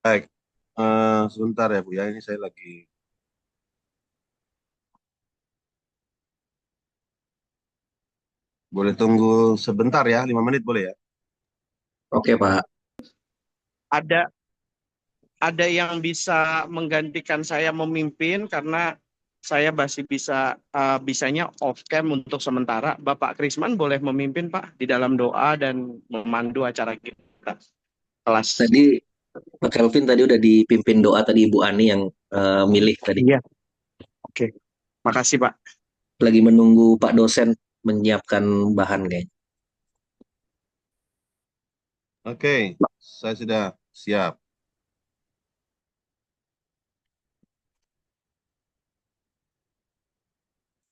Baik, sebentar ya Bu ya, ini saya lagi boleh tunggu sebentar ya, 5 menit boleh ya? Oke, Pak. Ada ada yang bisa menggantikan saya memimpin karena saya masih bisanya off cam untuk sementara. Bapak Krisman boleh memimpin Pak di dalam doa dan memandu acara kita kelas. Tadi Pak Kelvin tadi udah dipimpin doa tadi Ibu Ani yang milih tadi. Iya, oke. Makasih Pak. Lagi menunggu Pak dosen menyiapkan bahan kayaknya. Oke, saya sudah siap.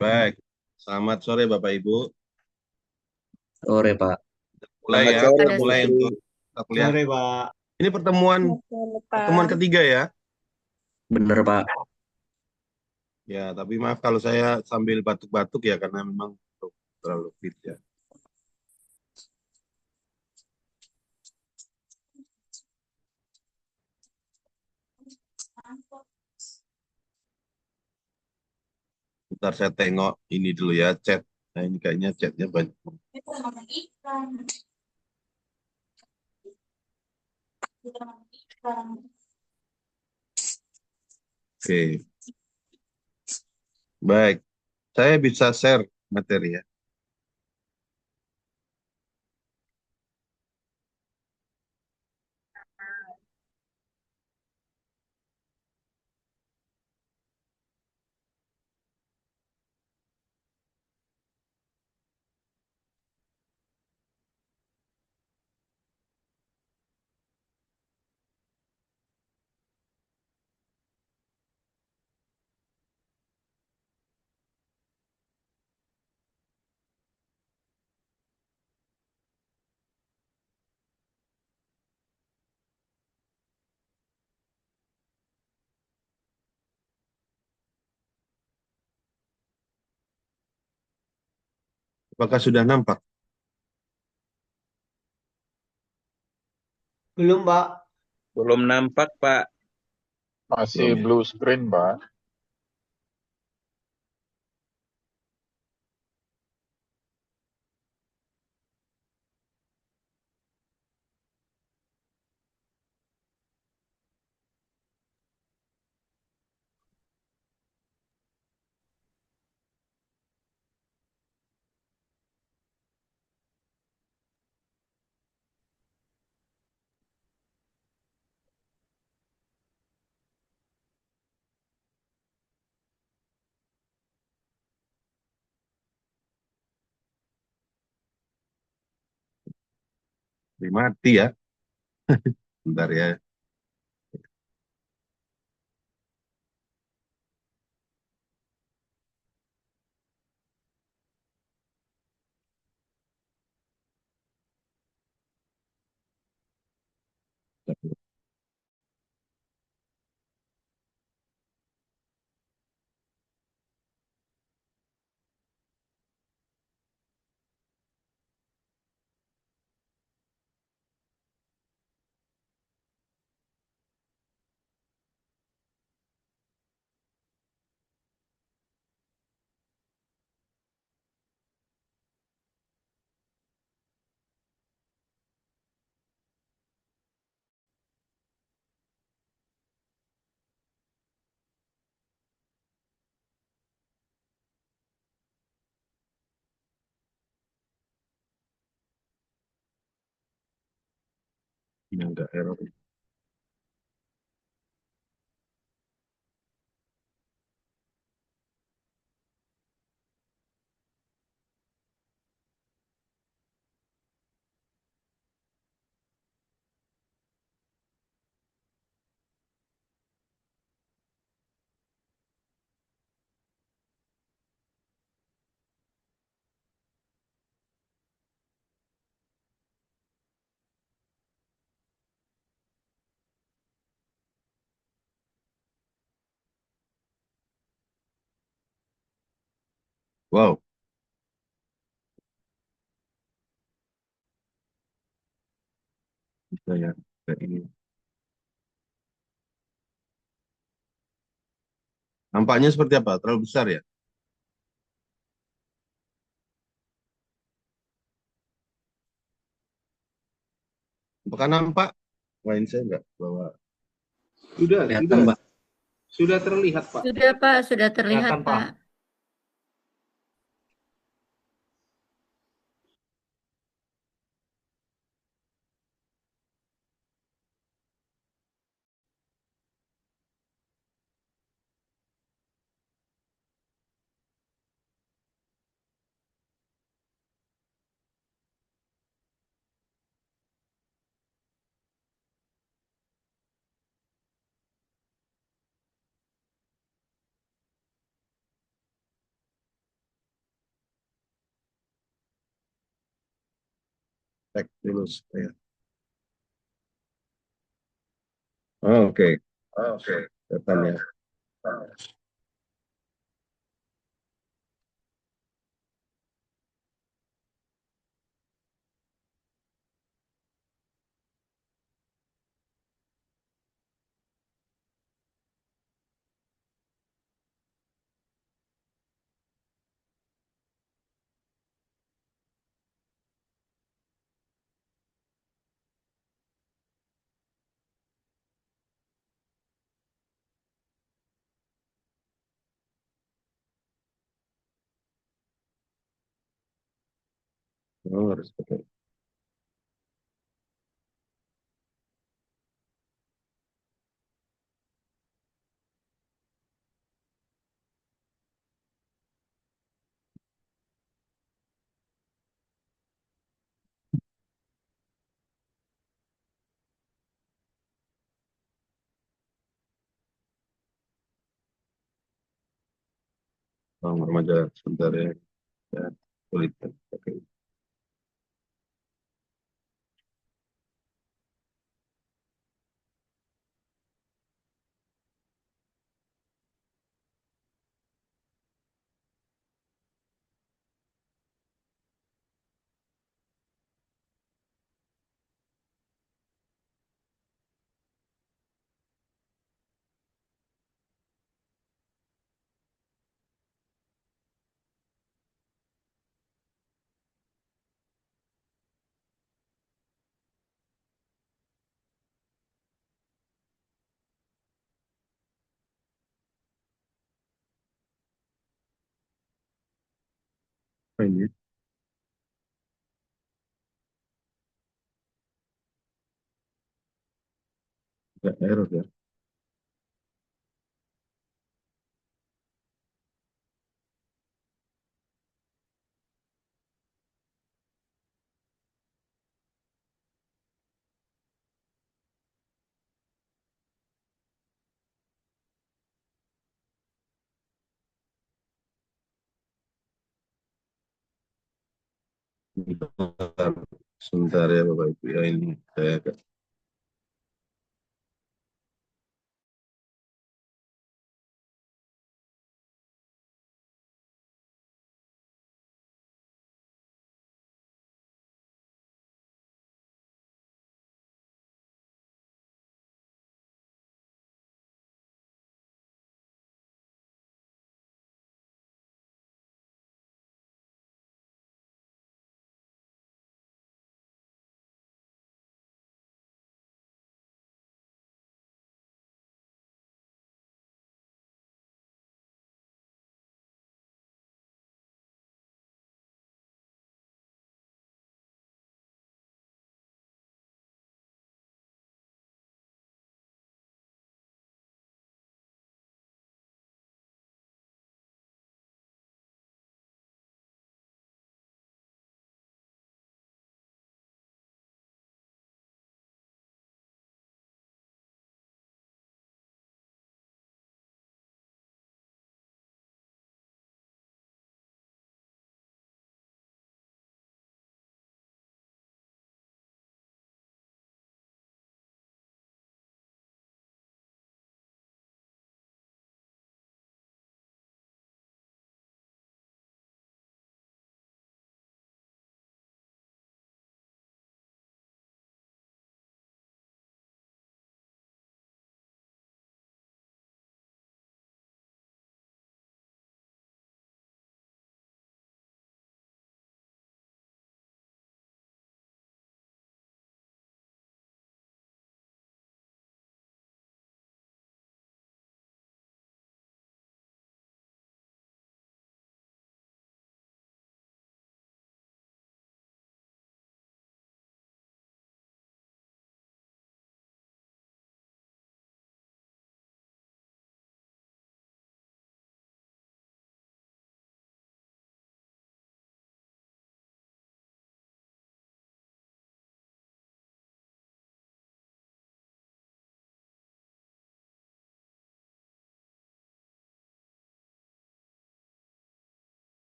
Baik, selamat sore Bapak Ibu. Sore, Pak. Mulai Selamat ya, sore, kita Pada Bu mulai Tri. untuk mata kuliah. Sore, Pak. Ini pertemuan pertemuan Pak. ketiga ya. Bener, Pak. Ya, tapi maaf kalau saya sambil batuk-batuk ya karena memang terlalu fit ya. Bentar saya tengok ini dulu ya, chat. Nah, ini kayaknya chatnya banyak. Oke, baik. Saya bisa share materi ya. Apakah sudah nampak? Belum, Pak. Belum nampak, Pak. Masih Belum ya. blue screen, Pak. Ini mati ya. Bentar ya. Ini ada error. Wow, bisa ya. Kayak ini. Nampaknya seperti apa? Terlalu besar ya? Apakah nampak? Wah, ini saya nggak bawa. Sudah, Kelihatan, sudah, Pak. sudah terlihat, Pak. Sudah Pak, sudah terlihat Kelihatan, Pak. Pak. Cek dulu supaya. Oh, oke. Oke. Kelihatan ya. Oh, harus pakai. Oh, remaja sebentar ya. Ya, sulit. Oke. Apa ini? Ya, error ya. Sebentar, sebentar ya Bapak Ibu ya, ini saya agak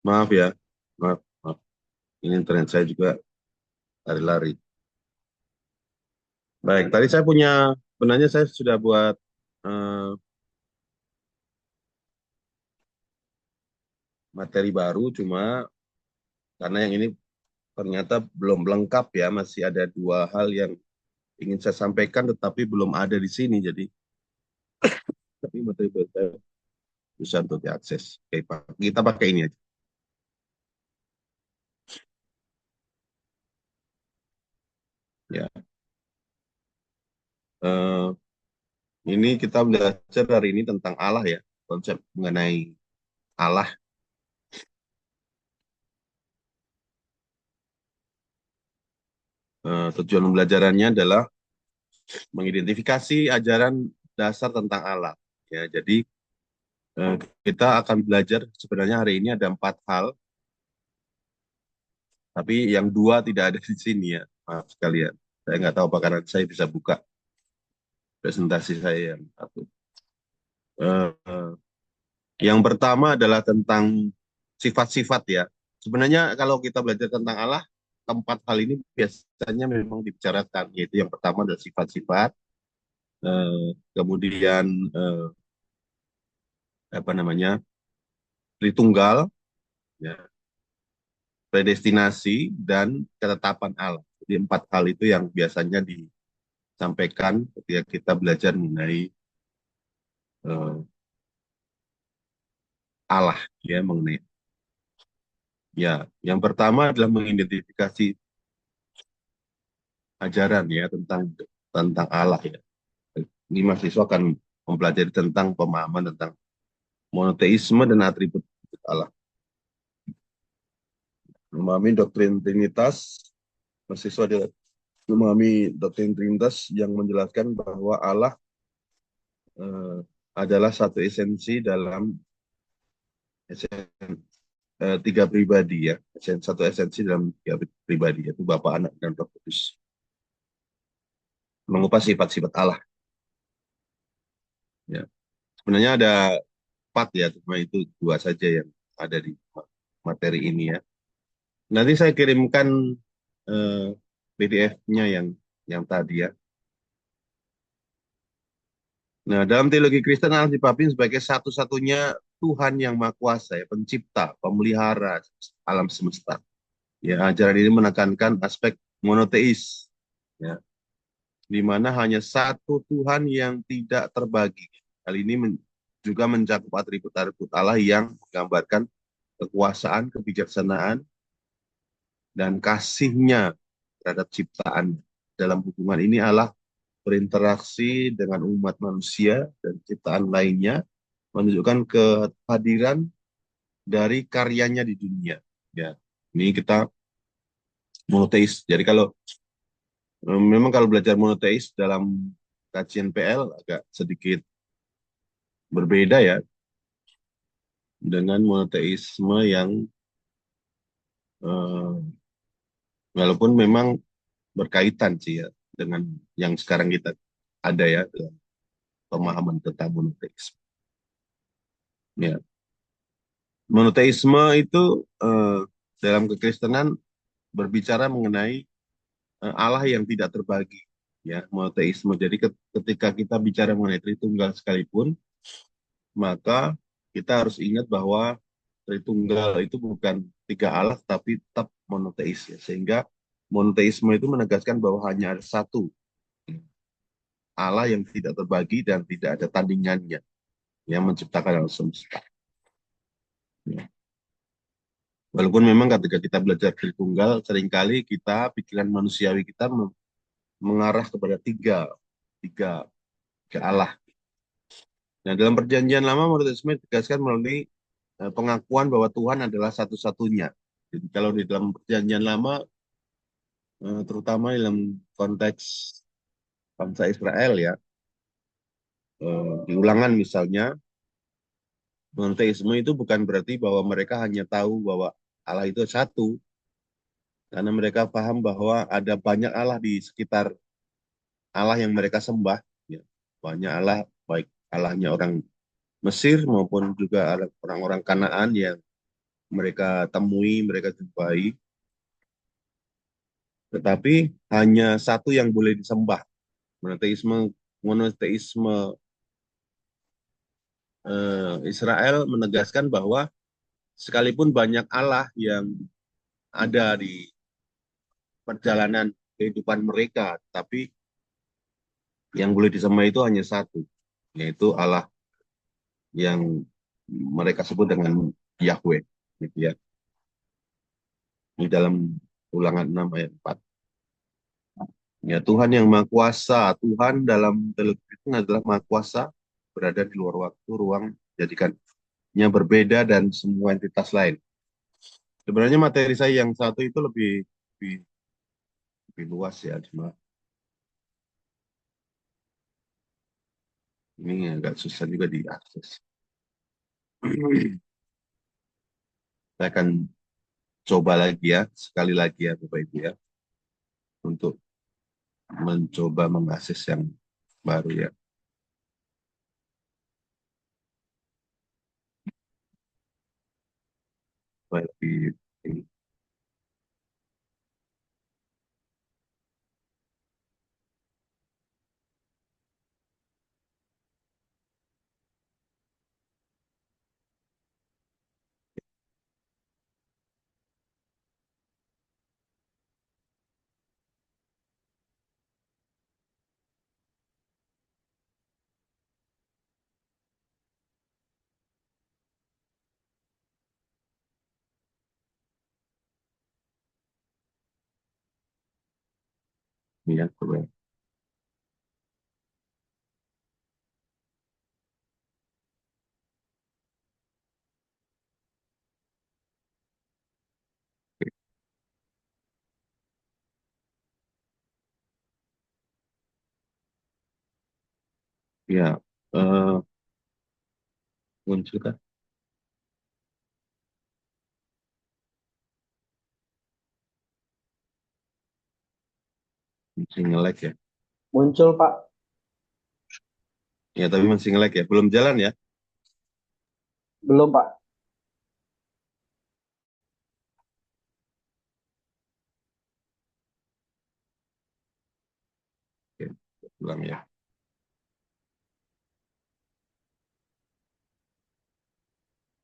Maaf ya, maaf, maaf. Ini internet saya juga lari-lari. Baik, tadi saya punya, sebenarnya saya sudah buat eh, materi baru, cuma karena yang ini ternyata belum lengkap ya, masih ada dua hal yang ingin saya sampaikan, tetapi belum ada di sini. Jadi, tapi materi baru saya bisa untuk diakses. Oke, Pak. Kita pakai ini aja. Ya, Eh, ini kita belajar hari ini tentang Allah ya, konsep mengenai Allah. Tujuan pembelajarannya adalah mengidentifikasi ajaran dasar tentang Allah. Ya, jadi eh, kita akan belajar sebenarnya hari ini ada 4 hal, tapi yang 2 tidak ada di sini ya, maaf sekalian. Saya nggak tahu apakah nanti saya bisa buka presentasi saya yang satu. Eh, yang pertama adalah tentang sifat-sifat ya. Sebenarnya kalau kita belajar tentang Allah, keempat hal ini biasanya memang dibicarakan, yaitu yang pertama adalah sifat-sifat, kemudian apa namanya Tritunggal, ya, predestinasi dan ketetapan Allah. Jadi 4 hal itu yang biasanya disampaikan ketika kita belajar mengenai Allah, ya mengenai. Ya, yang pertama adalah mengidentifikasi ajaran ya tentang Allah ya. Ini mahasiswa akan mempelajari tentang pemahaman tentang monoteisme dan atribut Allah. Memahami doktrin Trinitas, mahasiswa dia memahami doktrin Trinitas yang menjelaskan bahwa Allah eh, adalah satu esensi dalam tiga pribadi ya, satu esensi dalam tiga pribadi yaitu Bapa, Anak, dan Roh Kudus. Mengupas sifat-sifat Allah. Ya. Sebenarnya ada 4 ya, cuma itu 2 saja yang ada di materi ini ya. Nanti saya kirimkan PDF-nya yang tadi ya. Nah, dalam teologi Kristen Allah dipapain sebagai satu-satunya Tuhan yang Maha Kuasa, ya, pencipta, pemelihara alam semesta. Ya, ajaran ini menekankan aspek monoteis, ya, di mana hanya satu Tuhan yang tidak terbagi. Hal ini juga mencakup atribut-atribut Allah yang menggambarkan kekuasaan, kebijaksanaan, dan kasihnya terhadap ciptaan. Dalam hubungan ini Allah berinteraksi dengan umat manusia dan ciptaan lainnya, menunjukkan kehadiran dari karyanya di dunia. Ya, ini kita monoteis. Jadi kalau memang kalau belajar monoteis dalam kajian PL agak sedikit berbeda ya dengan monoteisme yang eh, walaupun memang berkaitan sih ya dengan yang sekarang kita ada ya dalam pemahaman tentang monoteisme. Ya, monoteisme itu dalam kekristenan berbicara mengenai Allah yang tidak terbagi, ya monoteisme. Jadi ketika kita bicara mengenai Tritunggal sekalipun, maka kita harus ingat bahwa Tritunggal itu bukan 3 Allah, tapi tetap monoteis ya. Sehingga monoteisme itu menegaskan bahwa hanya ada satu Allah yang tidak terbagi dan tidak ada tandingannya yang menciptakan alam semesta. Ya. Walaupun memang ketika kita belajar Tritunggal, seringkali pikiran manusiawi kita mengarah kepada tiga Allah. Nah, dalam perjanjian lama monoteisme ditegaskan melalui pengakuan bahwa Tuhan adalah satu-satunya. Jadi kalau di dalam perjanjian lama, terutama dalam konteks bangsa Israel ya, di Ulangan misalnya, monoteisme itu bukan berarti bahwa mereka hanya tahu bahwa Allah itu satu, karena mereka paham bahwa ada banyak Allah di sekitar Allah yang mereka sembah. Ya. Banyak Allah, baik Allahnya orang Mesir maupun juga orang-orang Kanaan yang mereka temui, mereka jumpai, tetapi hanya satu yang boleh disembah. Monoteisme Israel menegaskan bahwa sekalipun banyak Allah yang ada di perjalanan kehidupan mereka, tapi yang boleh disembah itu hanya satu, yaitu Allah yang mereka sebut dengan Yahweh, gitu ya. Di dalam Ulangan 6 ayat 4. Ya, Tuhan yang Maha Kuasa, Tuhan dalam teologi itu adalah Maha Kuasa, berada di luar waktu, ruang, jadikannya berbeda dan semua entitas lain. Sebenarnya materi saya yang satu itu lebih, lebih luas ya, cuma ini agak susah juga diakses. Saya akan coba lagi ya, sekali lagi ya Bapak Ibu ya, untuk mencoba mengakses yang baru ya. Supaya lebih ini. Ini ya, coba. Ya, eh, muncul kan? Masih nge-lag ya. Muncul, Pak. Ya, tapi masih nge-lag ya. Belum jalan ya. Belum, Pak. Oke, ulang ya.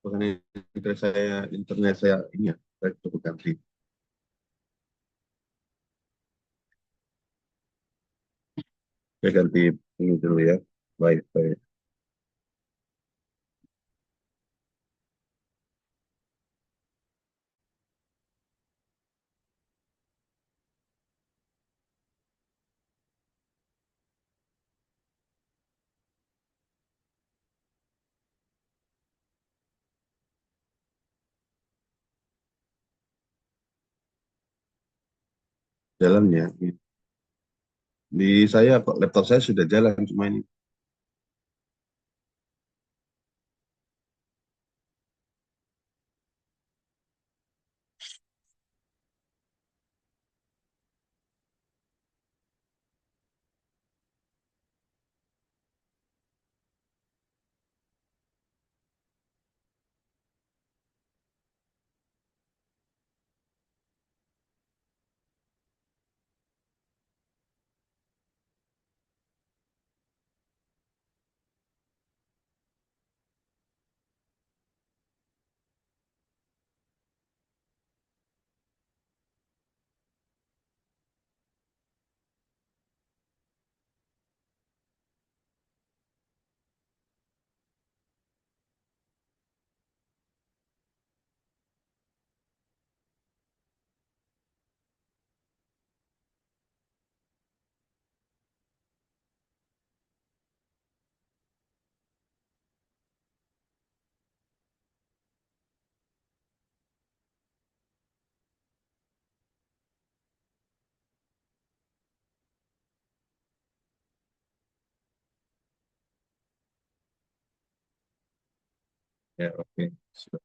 Bukan internet saya ini ya, saya coba ganti. Saya ganti ini dulu ya. Baik, baik. Jalannya. Di saya, laptop saya sudah jalan, cuma ini. Ya, oke. Sudah.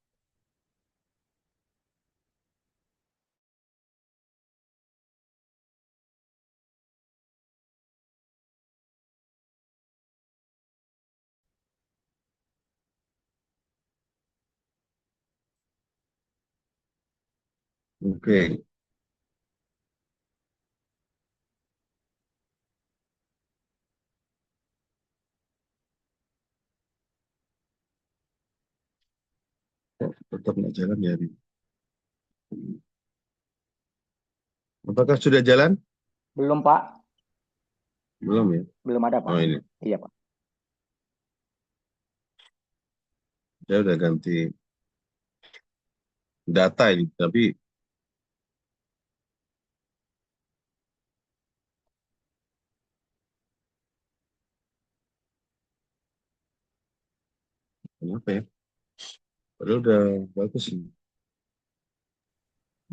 Oke. Kok tetap nggak jalan ya hari ini? Apakah sudah jalan? Belum, Pak. Belum ya? Belum ada, Pak. Oh ini, Iya, Pak. saya udah ganti data ini, tapi kenapa ya? Padahal udah bagus ini.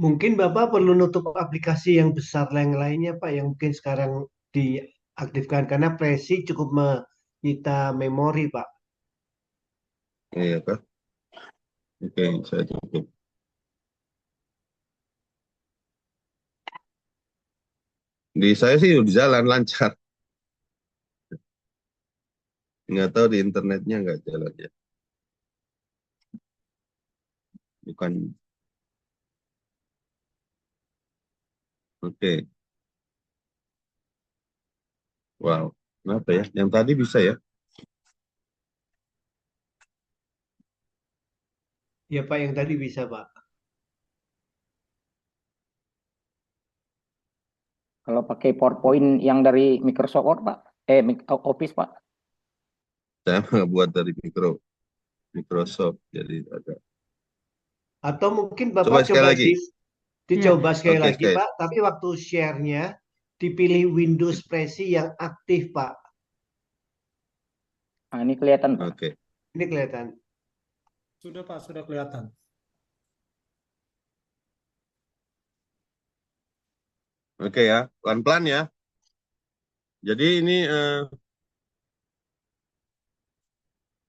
Mungkin Bapak perlu nutup aplikasi yang besar yang lainnya, Pak, yang mungkin sekarang diaktifkan karena Presi cukup menyita memori, Pak. Iya kah? Oke, saya tutup. Di saya sih udah jalan lancar. Nggak tahu di internetnya nggak jalan ya. Bukan. Oke. Wow. Kenapa ya? Yang tadi bisa ya? Ya, Pak, yang tadi bisa, Pak. Kalau pakai PowerPoint yang dari Microsoft Word, Pak. Office, Pak. Saya nggak buat dari Microsoft, jadi agak. Atau mungkin Coba Bapak sekali coba lagi. dicoba sekali Oke, lagi, sekali. Pak, tapi waktu share-nya dipilih Windows Presi yang aktif, Pak. Nah, ini kelihatan, Pak. Oke. Ini kelihatan. Sudah Pak, sudah kelihatan. Oke ya, pelan-pelan ya. Jadi ini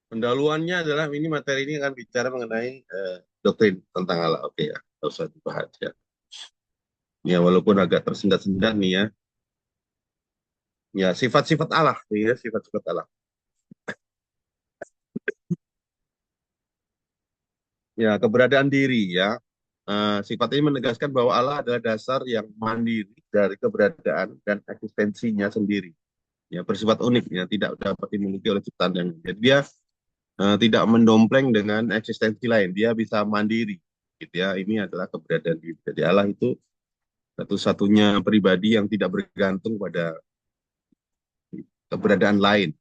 pendahuluannya adalah ini materi ini akan bicara mengenai doktrin tentang Allah. Oke ya, nggak usah dibahas ya. Ya walaupun agak tersendat-sendat nih ya. Ya sifat-sifat Allah, nih ya sifat-sifat Allah. Ya keberadaan diri ya. Sifat ini menegaskan bahwa Allah adalah dasar yang mandiri dari keberadaan dan eksistensinya sendiri. Ya bersifat unik ya, tidak dapat dimiliki oleh ciptaan yang lain. Jadi dia tidak mendompleng dengan eksistensi lain, dia bisa mandiri gitu ya. Ini adalah keberadaan diri. Jadi Allah itu satu-satunya pribadi yang tidak bergantung pada keberadaan lain.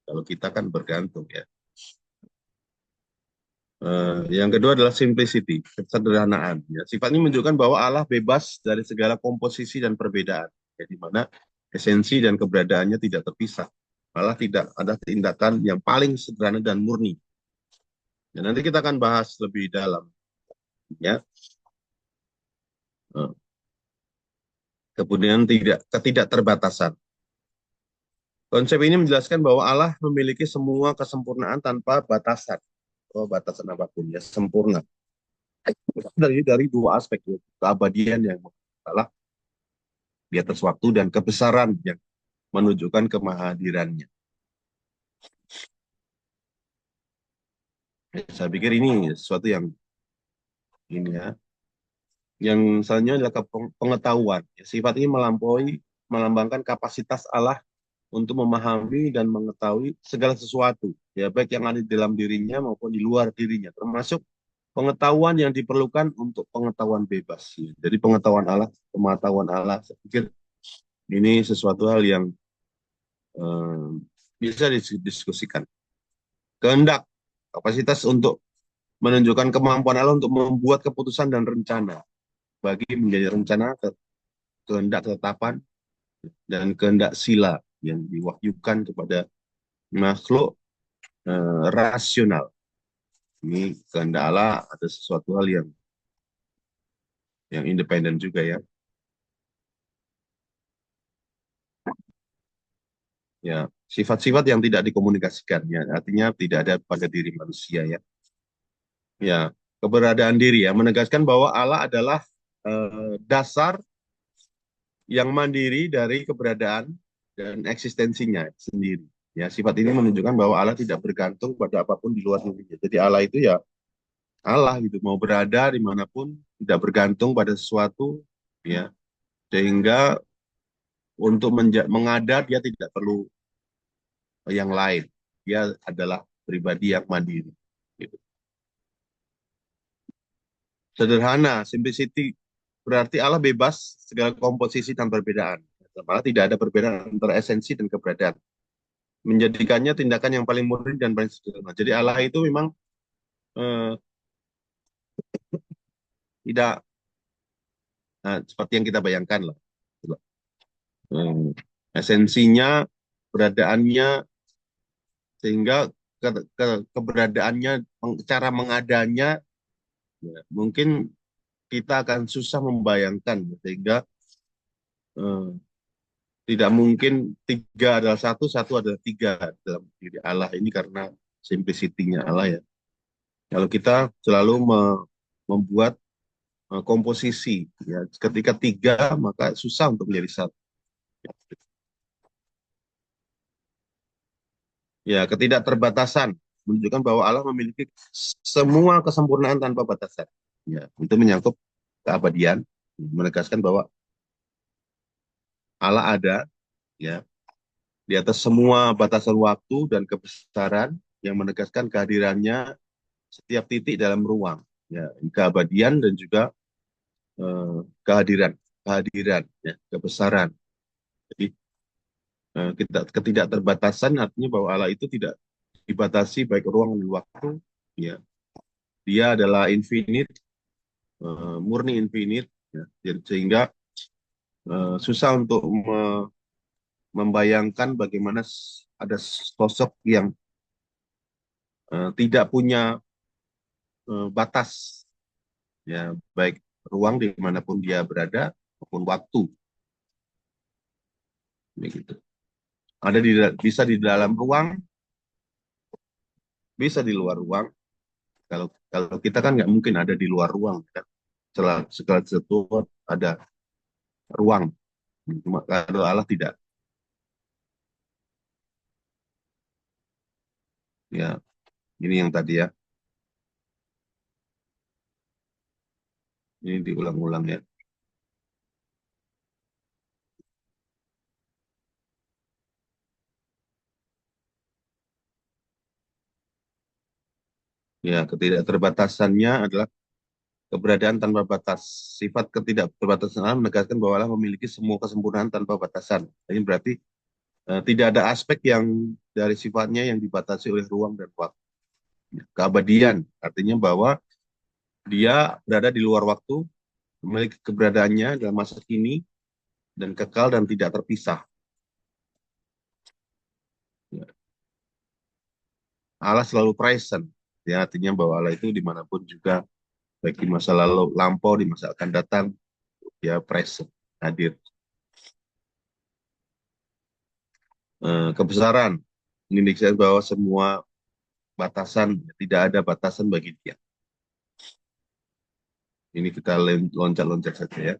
Kalau kita kan bergantung ya. Yang kedua adalah simplicity, kesederhanaan. Ya. Sifat ini menunjukkan bahwa Allah bebas dari segala komposisi dan perbedaan, ya, di mana esensi dan keberadaannya tidak terpisah. Allah tidak ada tindakan yang paling sederhana dan murni. Ya, nanti kita akan bahas lebih dalam. Ya. Kemudian ketidakterbatasan. Konsep ini menjelaskan bahwa Allah memiliki semua kesempurnaan tanpa batasan. Oh, batasan apapun ya, sempurna. Dari dua aspek, keabadian yang Allah di atas waktu dan kebesaran yang menunjukkan kemahadirannya. Saya pikir ini sesuatu yang ini ya. Yang selanjutnya adalah pengetahuan. Sifat ini melambangkan kapasitas Allah untuk memahami dan mengetahui segala sesuatu, ya baik yang ada di dalam dirinya maupun di luar dirinya, termasuk pengetahuan yang diperlukan untuk pengetahuan bebas. Ya. Jadi pengetahuan Allah, saya pikir ini sesuatu hal yang bisa didiskusikan. Kehendak, kapasitas untuk menunjukkan kemampuan Allah untuk membuat keputusan dan rencana, bagi menjadi rencana, kehendak ketetapan, dan kehendak sila yang diwahyukan kepada makhluk rasional. Ini kehendak Allah ada sesuatu hal yang independen juga ya. Ya, sifat-sifat yang tidak dikomunikasikan ya, artinya tidak ada pada diri manusia ya. Ya, keberadaan diri ya menegaskan bahwa Allah adalah dasar yang mandiri dari keberadaan dan eksistensinya sendiri. Ya, sifat ini menunjukkan bahwa Allah tidak bergantung pada apapun di luar dirinya. Jadi Allah itu ya Allah gitu, mau berada dimanapun tidak bergantung pada sesuatu, ya, sehingga untuk mengada dia tidak perlu yang lain. Dia adalah pribadi yang mandiri. Gitu. Sederhana, simplicity, berarti Allah bebas segala komposisi dan perbedaan. Malah tidak ada perbedaan antara esensi dan keberadaan. Menjadikannya tindakan yang paling murni dan paling sederhana. Jadi Allah itu memang eh, tidak seperti yang kita bayangkan lah. Esensinya, keberadaannya, sehingga keberadaannya, cara mengadanya, ya, mungkin kita akan susah membayangkan, sehingga eh, tidak mungkin tiga adalah satu, satu adalah tiga dalam diri Allah ini karena simplicity-nya Allah ya. Kalau kita selalu membuat komposisi, ya, ketika tiga maka susah untuk menjadi satu. Ya, ketidakterbatasan menunjukkan bahwa Allah memiliki semua kesempurnaan tanpa batasan. Ya, itu menyangkut keabadian, menegaskan bahwa Allah ada, ya, di atas semua batasan waktu dan kebesaran, yang menegaskan kehadirannya setiap titik dalam ruang, ya, keabadian dan juga kehadiran, ya, kebesaran. Jadi ketidakterbatasan artinya bahwa Allah itu tidak dibatasi baik ruang dan waktu, ya. Dia adalah infinite, murni infinite, ya. Sehingga susah untuk membayangkan bagaimana ada sosok yang tidak punya batas, ya, baik ruang dimanapun dia berada maupun waktu, begitu. Bisa di dalam ruang, bisa di luar ruang. Kalau kita kan nggak mungkin ada di luar ruang, kan? Segala sesuatu ada ruang. Cuma kalau Allah tidak. Ya, ini yang tadi ya. Ini diulang-ulang ya. Ya, ketidakterbatasannya adalah keberadaan tanpa batas. Sifat ketidakterbatasan Allah menegaskan bahwa Allah memiliki semua kesempurnaan tanpa batasan. Ini berarti tidak ada aspek yang dari sifatnya yang dibatasi oleh ruang dan waktu. Keabadian artinya bahwa dia berada di luar waktu, memiliki keberadaannya dalam masa kini, dan kekal dan tidak terpisah. Ya. Allah selalu present, ya, artinya bahwa Allah itu dimanapun juga, baik di masa lalu, lampau, di masa akan datang, dia present, hadir. Kebesaran menunjukkan bahwa semua batasan, tidak ada batasan bagi dia. Ini kita loncat-loncat saja ya.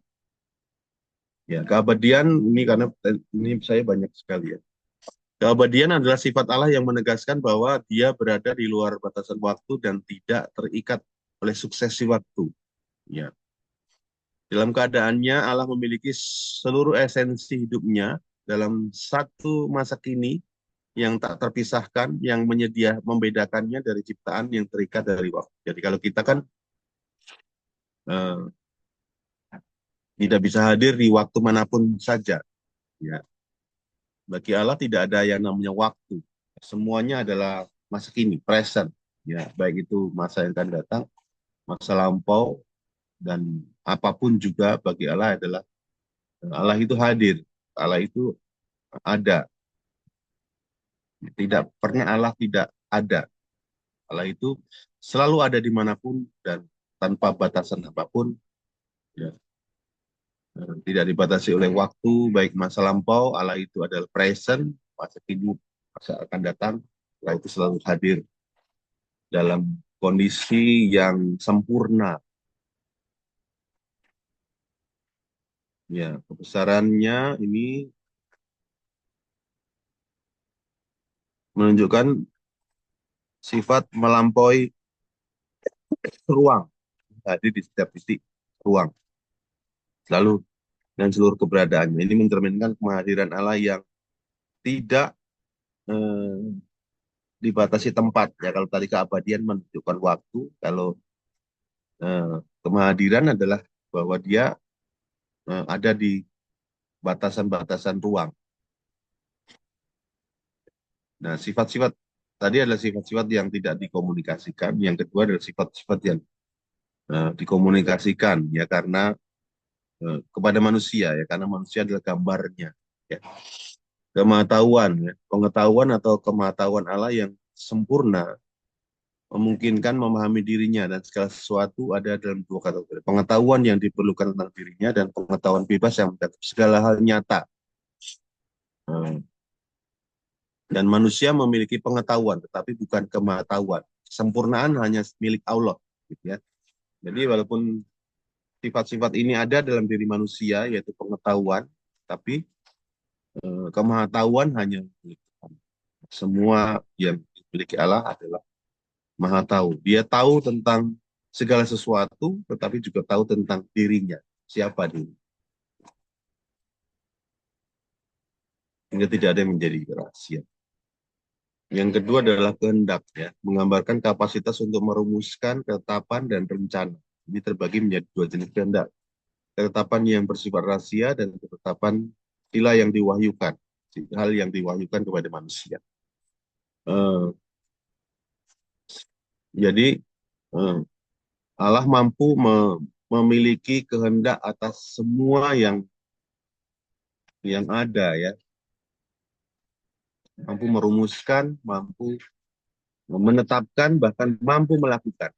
Ya, keabadian ini karena ini saya banyak sekali ya. Keabadian adalah sifat Allah yang menegaskan bahwa dia berada di luar batasan waktu dan tidak terikat oleh suksesi waktu. Ya. Dalam keadaannya Allah memiliki seluruh esensi hidupnya dalam satu masa kini yang tak terpisahkan, yang membedakannya dari ciptaan yang terikat dari waktu. Jadi kalau kita kan tidak bisa hadir di waktu manapun saja. Ya. Bagi Allah tidak ada yang namanya waktu. Semuanya adalah masa kini, present. Ya, baik itu masa yang akan datang, masa lampau, dan apapun juga bagi Allah adalah Allah itu hadir, Allah itu ada. Tidak pernah Allah tidak ada. Allah itu selalu ada dimanapun dan tanpa batasan apapun. Ya. Tidak dibatasi oleh waktu, baik masa lampau, Allah itu adalah present, masa kini, masa akan datang, Allah itu selalu hadir dalam kondisi yang sempurna. Ya, kebesarannya ini menunjukkan sifat melampaui ruang, hadir di setiap titik. ruang, selalu dan seluruh keberadaannya. Ini mencerminkan kehadiran Allah yang tidak eh, dibatasi tempat. Ya, kalau tadi keabadian menunjukkan waktu, kalau kehadiran adalah bahwa dia ada di batasan-batasan ruang. Nah, sifat-sifat tadi adalah sifat-sifat yang tidak dikomunikasikan. Yang kedua adalah sifat-sifat yang dikomunikasikan, ya, karena kepada manusia, ya, karena manusia adalah gambarnya, ya. Pengetahuan atau kematahuan Allah yang sempurna memungkinkan memahami dirinya, dan segala sesuatu ada dalam dua kategori. Pengetahuan yang diperlukan tentang dirinya dan pengetahuan bebas yang mencakup segala hal nyata. Dan manusia memiliki pengetahuan, tetapi bukan kematahuan. Kesempurnaan hanya milik Allah, gitu ya. Jadi walaupun sifat-sifat ini ada dalam diri manusia, yaitu pengetahuan, tapi kematahuan hanya milik Allah. Semua yang dimiliki Allah adalah Maha tahu. Dia tahu tentang segala sesuatu, tetapi juga tahu tentang dirinya. Siapa diri. Hingga tidak ada yang menjadi rahasia. Yang kedua adalah kehendak, ya, menggambarkan kapasitas untuk merumuskan ketetapan dan rencana. Ini terbagi menjadi dua jenis kehendak. Ketetapan yang bersifat rahasia dan ketetapan sila yang diwahyukan. Hal yang diwahyukan kepada manusia. Jadi Allah mampu memiliki kehendak atas semua yang ada, ya. Mampu merumuskan, mampu menetapkan, bahkan mampu melakukan.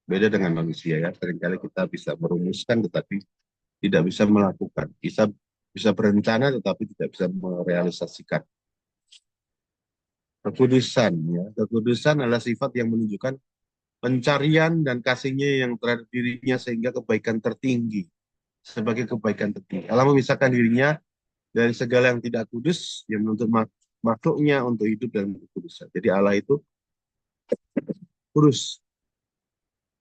Beda dengan manusia, ya. Seringkali kita bisa merumuskan tetapi tidak bisa melakukan. Bisa berencana tetapi tidak bisa merealisasikan. Kekudusan, ya. Kekudusan adalah sifat yang menunjukkan pencarian dan kasihnya yang terhadap dirinya sehingga kebaikan tertinggi. Sebagai kebaikan tertinggi. Allah memisahkan dirinya dari segala yang tidak kudus yang menuntut makhluknya untuk hidup dalam kekudusan. Jadi Allah itu kudus.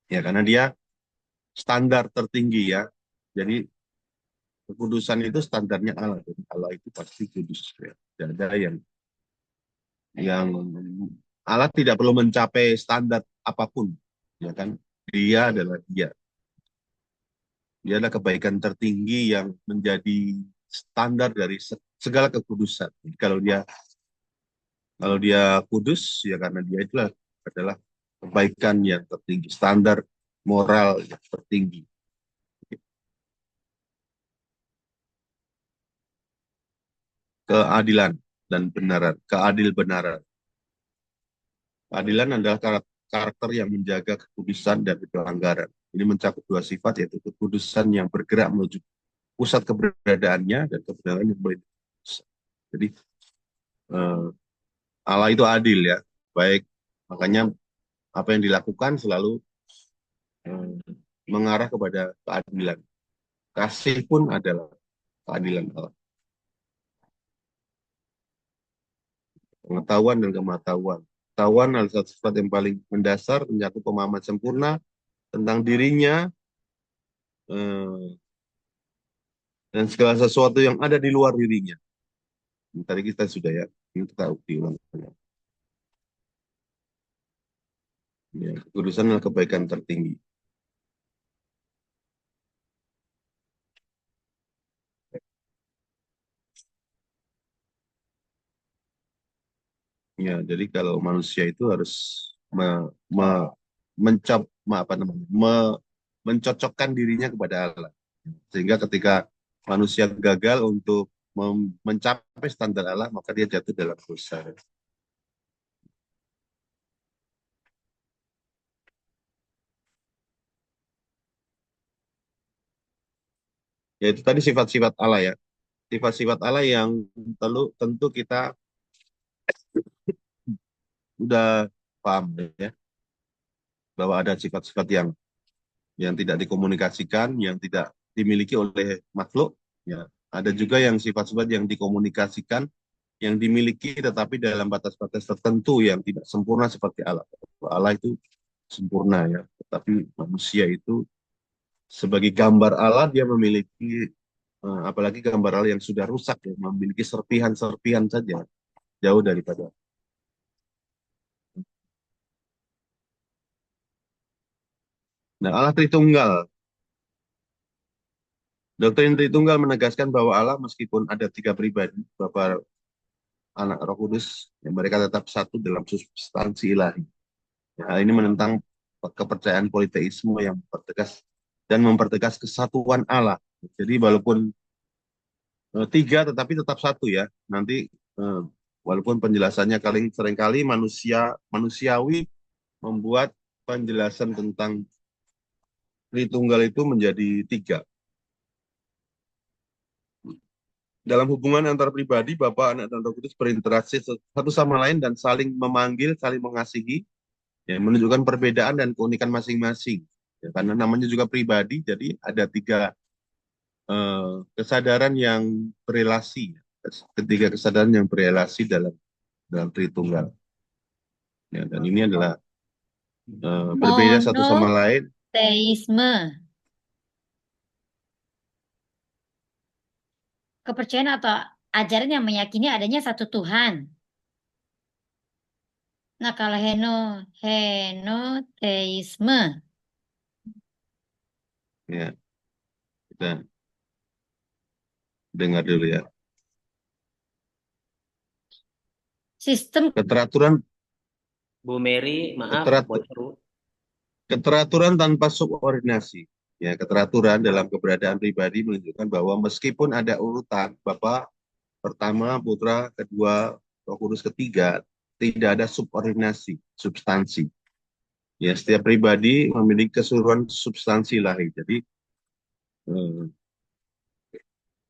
Ya, karena dia standar tertinggi, ya. Jadi kekudusan itu standarnya Allah. Jadi Allah itu pasti kudus, ya. Tidak ada yang Allah tidak perlu mencapai standar apapun, ya kan? Dia adalah dia. Dia adalah kebaikan tertinggi yang menjadi standar dari segala kekudusan. Jadi kalau dia kudus, ya karena dia itulah adalah kebaikan yang tertinggi, standar moral yang tertinggi. Keadilan dan benaran, keadil-benaran. Keadilan adalah karakter yang menjaga kekudusan dan pelanggaran. Ini mencakup dua sifat, yaitu kekudusan yang bergerak menuju pusat keberadaannya dan kebenaran yang melindungi. Jadi Allah itu adil, ya. Baik, makanya apa yang dilakukan selalu mengarah kepada keadilan. Kasih pun adalah keadilan Allah. Pengetahuan dan kematahuan. Pengetahuan adalah satu sifat yang paling mendasar, mencakup pemahaman sempurna tentang dirinya dan segala sesuatu yang ada di luar dirinya. Tadi kita sudah, ya, ini kita diulang. Ya, kekudusan adalah kebaikan tertinggi. Ya, jadi kalau manusia itu harus mencocokkan dirinya kepada Allah. Sehingga ketika manusia gagal untuk mencapai standar Allah, maka dia jatuh dalam dosa. Yaitu tadi sifat-sifat Allah, ya. Sifat-sifat Allah yang tentu kita udah paham, ya, bahwa ada sifat-sifat yang tidak dikomunikasikan, yang tidak dimiliki oleh makhluk, ya. Ada juga yang sifat-sifat yang dikomunikasikan, yang dimiliki tetapi dalam batas-batas tertentu yang tidak sempurna seperti Allah. Allah itu sempurna ya. Tetapi manusia itu sebagai gambar Allah dia memiliki apalagi gambar Allah yang sudah rusak ya, memiliki serpihan-serpihan saja jauh daripada. Nah, Allah Tritunggal. Doktrin Tritunggal menegaskan bahwa Allah meskipun ada tiga pribadi, Bapa, Anak, Roh Kudus, yang mereka tetap satu dalam substansi ilahi. Ya, hal ini menentang kepercayaan politeisme yang mempertegas kesatuan Allah. Jadi walaupun tiga tetapi tetap satu ya. Nanti walaupun penjelasannya seringkali manusiawi membuat penjelasan tentang Tritunggal itu menjadi tiga. Dalam hubungan antar pribadi, Bapa, Anak, dan Roh Kudus berinteraksi satu sama lain dan saling memanggil, saling mengasihi, ya, menunjukkan perbedaan dan keunikan masing-masing. Ya, karena namanya juga pribadi, jadi ada tiga kesadaran yang berelasi, ketiga kesadaran yang berelasi dalam Tritunggal. Ya, dan ini adalah berbeda satu sama lain. Monoteisme. Kepercayaan atau ajaran yang meyakini adanya satu Tuhan. Nah, kalau henoteisme. Ya, kita dengar dulu ya. Sistem Keteraturan Bu Mary, maaf, Keterat- bocor. Keteraturan tanpa subordinasi. Ya, keteraturan dalam keberadaan pribadi menunjukkan bahwa meskipun ada urutan Bapa pertama, Putra, kedua, Roh Kudus ketiga, tidak ada subordinasi, substansi. Ya, setiap pribadi memiliki keseluruhan substansi ilahi. Jadi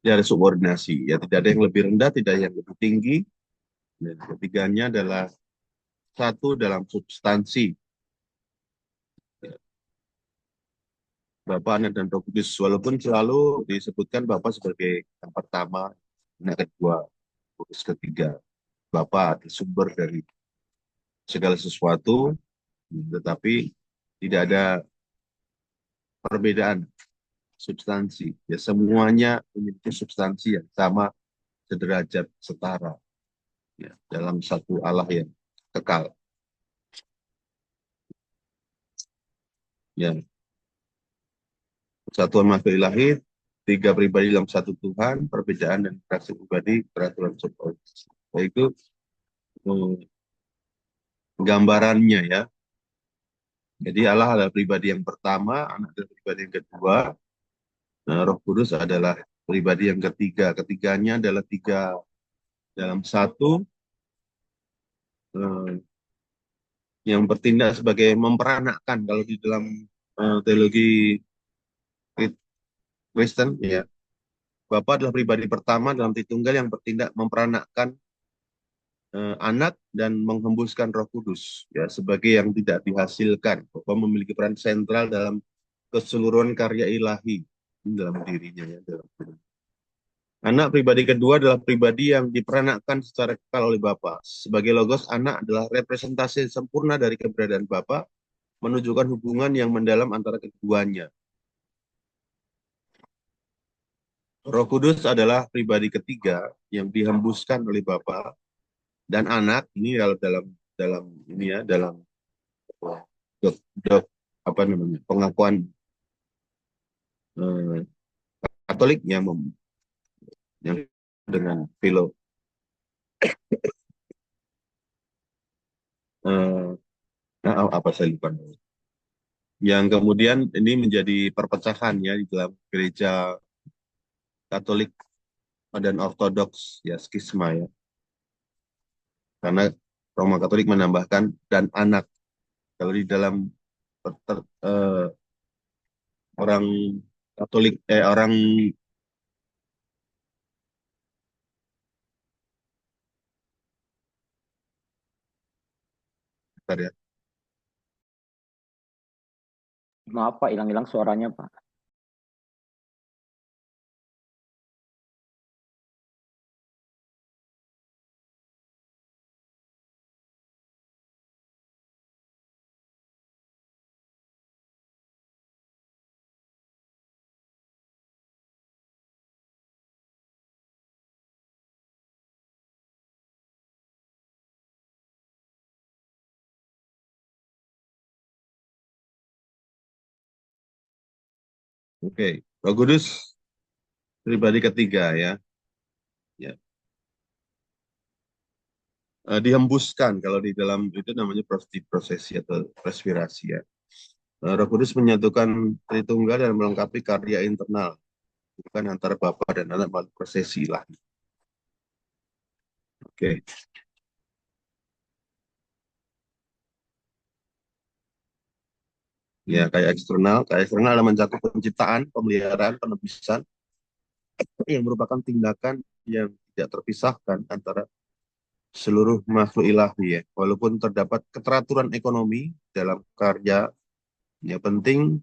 tidak ada subordinasi. Ya, tidak ada yang lebih rendah, tidak ada yang lebih tinggi. Dan ketiganya adalah satu dalam substansi. Bapa, Anak, dan Roh Kudus. Walaupun selalu disebutkan Bapa sebagai yang pertama, Anak kedua, Roh Kudus ketiga. Bapa adalah sumber dari segala sesuatu, tetapi tidak ada perbedaan substansi. Ya, semuanya memiliki substansi yang sama, sederajat, setara. Ya, dalam satu Allah yang kekal. Ya, kesatuan makhluk ilahi, tiga pribadi dalam satu Tuhan, perbedaan dan interaksi pribadi, peraturan subordinasi. Itu gambarannya ya. Jadi Allah adalah pribadi yang pertama, Anak adalah pribadi yang kedua, Roh Kudus adalah pribadi yang ketiga. Ketiganya adalah tiga dalam satu, yang bertindak sebagai memperanakkan. Kalau di dalam teologi Kristen, ya, Bapa adalah pribadi pertama dalam Tritunggal yang bertindak memperanakkan Anak dan menghembuskan Roh Kudus, ya, sebagai yang tidak dihasilkan. Bapa memiliki peran sentral dalam keseluruhan karya ilahi dalam dirinya, ya, dalam dirinya. Anak pribadi kedua adalah pribadi yang diperanakkan secara kekal oleh Bapa. Sebagai logos, Anak adalah representasi sempurna dari keberadaan Bapa, menunjukkan hubungan yang mendalam antara keduanya. Roh Kudus adalah pribadi ketiga yang dihembuskan oleh Bapa dan Anak. Ini kalau dalam ini ya, dalam apa namanya, pengakuan Katolik yang dengan filo apa saya lupa. Yang kemudian ini menjadi perpecahan ya di dalam gereja Katolik dan Ortodoks, ya, skisma ya. Karena Roma Katolik menambahkan dan Anak. Kalau di dalam orang Katolik orang bentar ya. Maaf Pak, hilang-hilang suaranya Pak. Oke, Roh Kudus pribadi ketiga ya. Ya. Dihembuskan kalau di dalam itu namanya prosesi atau respirasi ya. Roh Kudus menyatukan Tritunggal dan melengkapi karya internal, bukan antara Bapa dan Anak melalui prosesi lah. Oke. Ya, kayak eksternal adalah mencakup penciptaan, pemeliharaan, penebusan yang merupakan tindakan yang tidak terpisahkan antara seluruh makhluk ilahi ya. Walaupun terdapat keteraturan ekonomi dalam karya, ya penting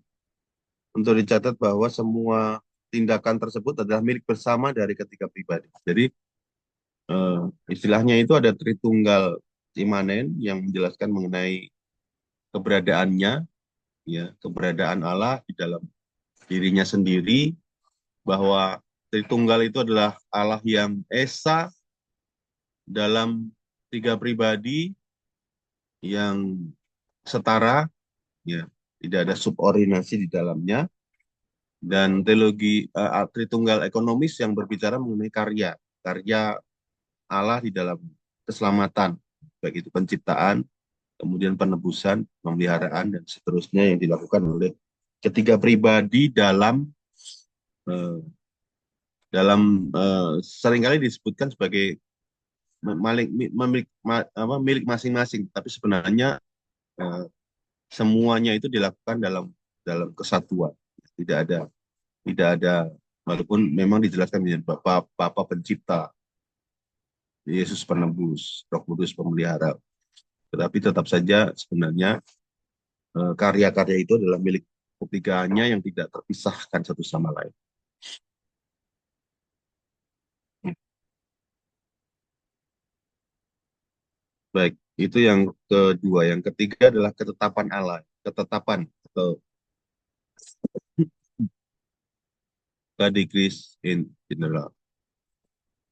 untuk dicatat bahwa semua tindakan tersebut adalah milik bersama dari ketiga pribadi. Jadi istilahnya itu ada Tritunggal imanen yang menjelaskan mengenai keberadaannya, ya keberadaan Allah di dalam dirinya sendiri, bahwa Tritunggal itu adalah Allah yang esa dalam tiga pribadi yang setara, ya tidak ada subordinasi di dalamnya, dan teologi Tritunggal ekonomis yang berbicara mengenai karya Allah di dalam keselamatan, baik itu penciptaan, kemudian penebusan, pemeliharaan, dan seterusnya yang dilakukan oleh ketiga pribadi eh, seringkali disebutkan sebagai milik masing-masing, tapi sebenarnya eh, semuanya itu dilakukan dalam kesatuan. Tidak ada walaupun memang dijelaskan dengan Bapa Pencipta, Yesus Penebus, Roh Kudus Pemelihara, tetapi tetap saja sebenarnya karya-karya itu adalah milik ketiganya yang tidak terpisahkan satu sama lain. Baik, itu yang kedua. Yang ketiga adalah ketetapan Allah, ketetapan atau Kadikris in general.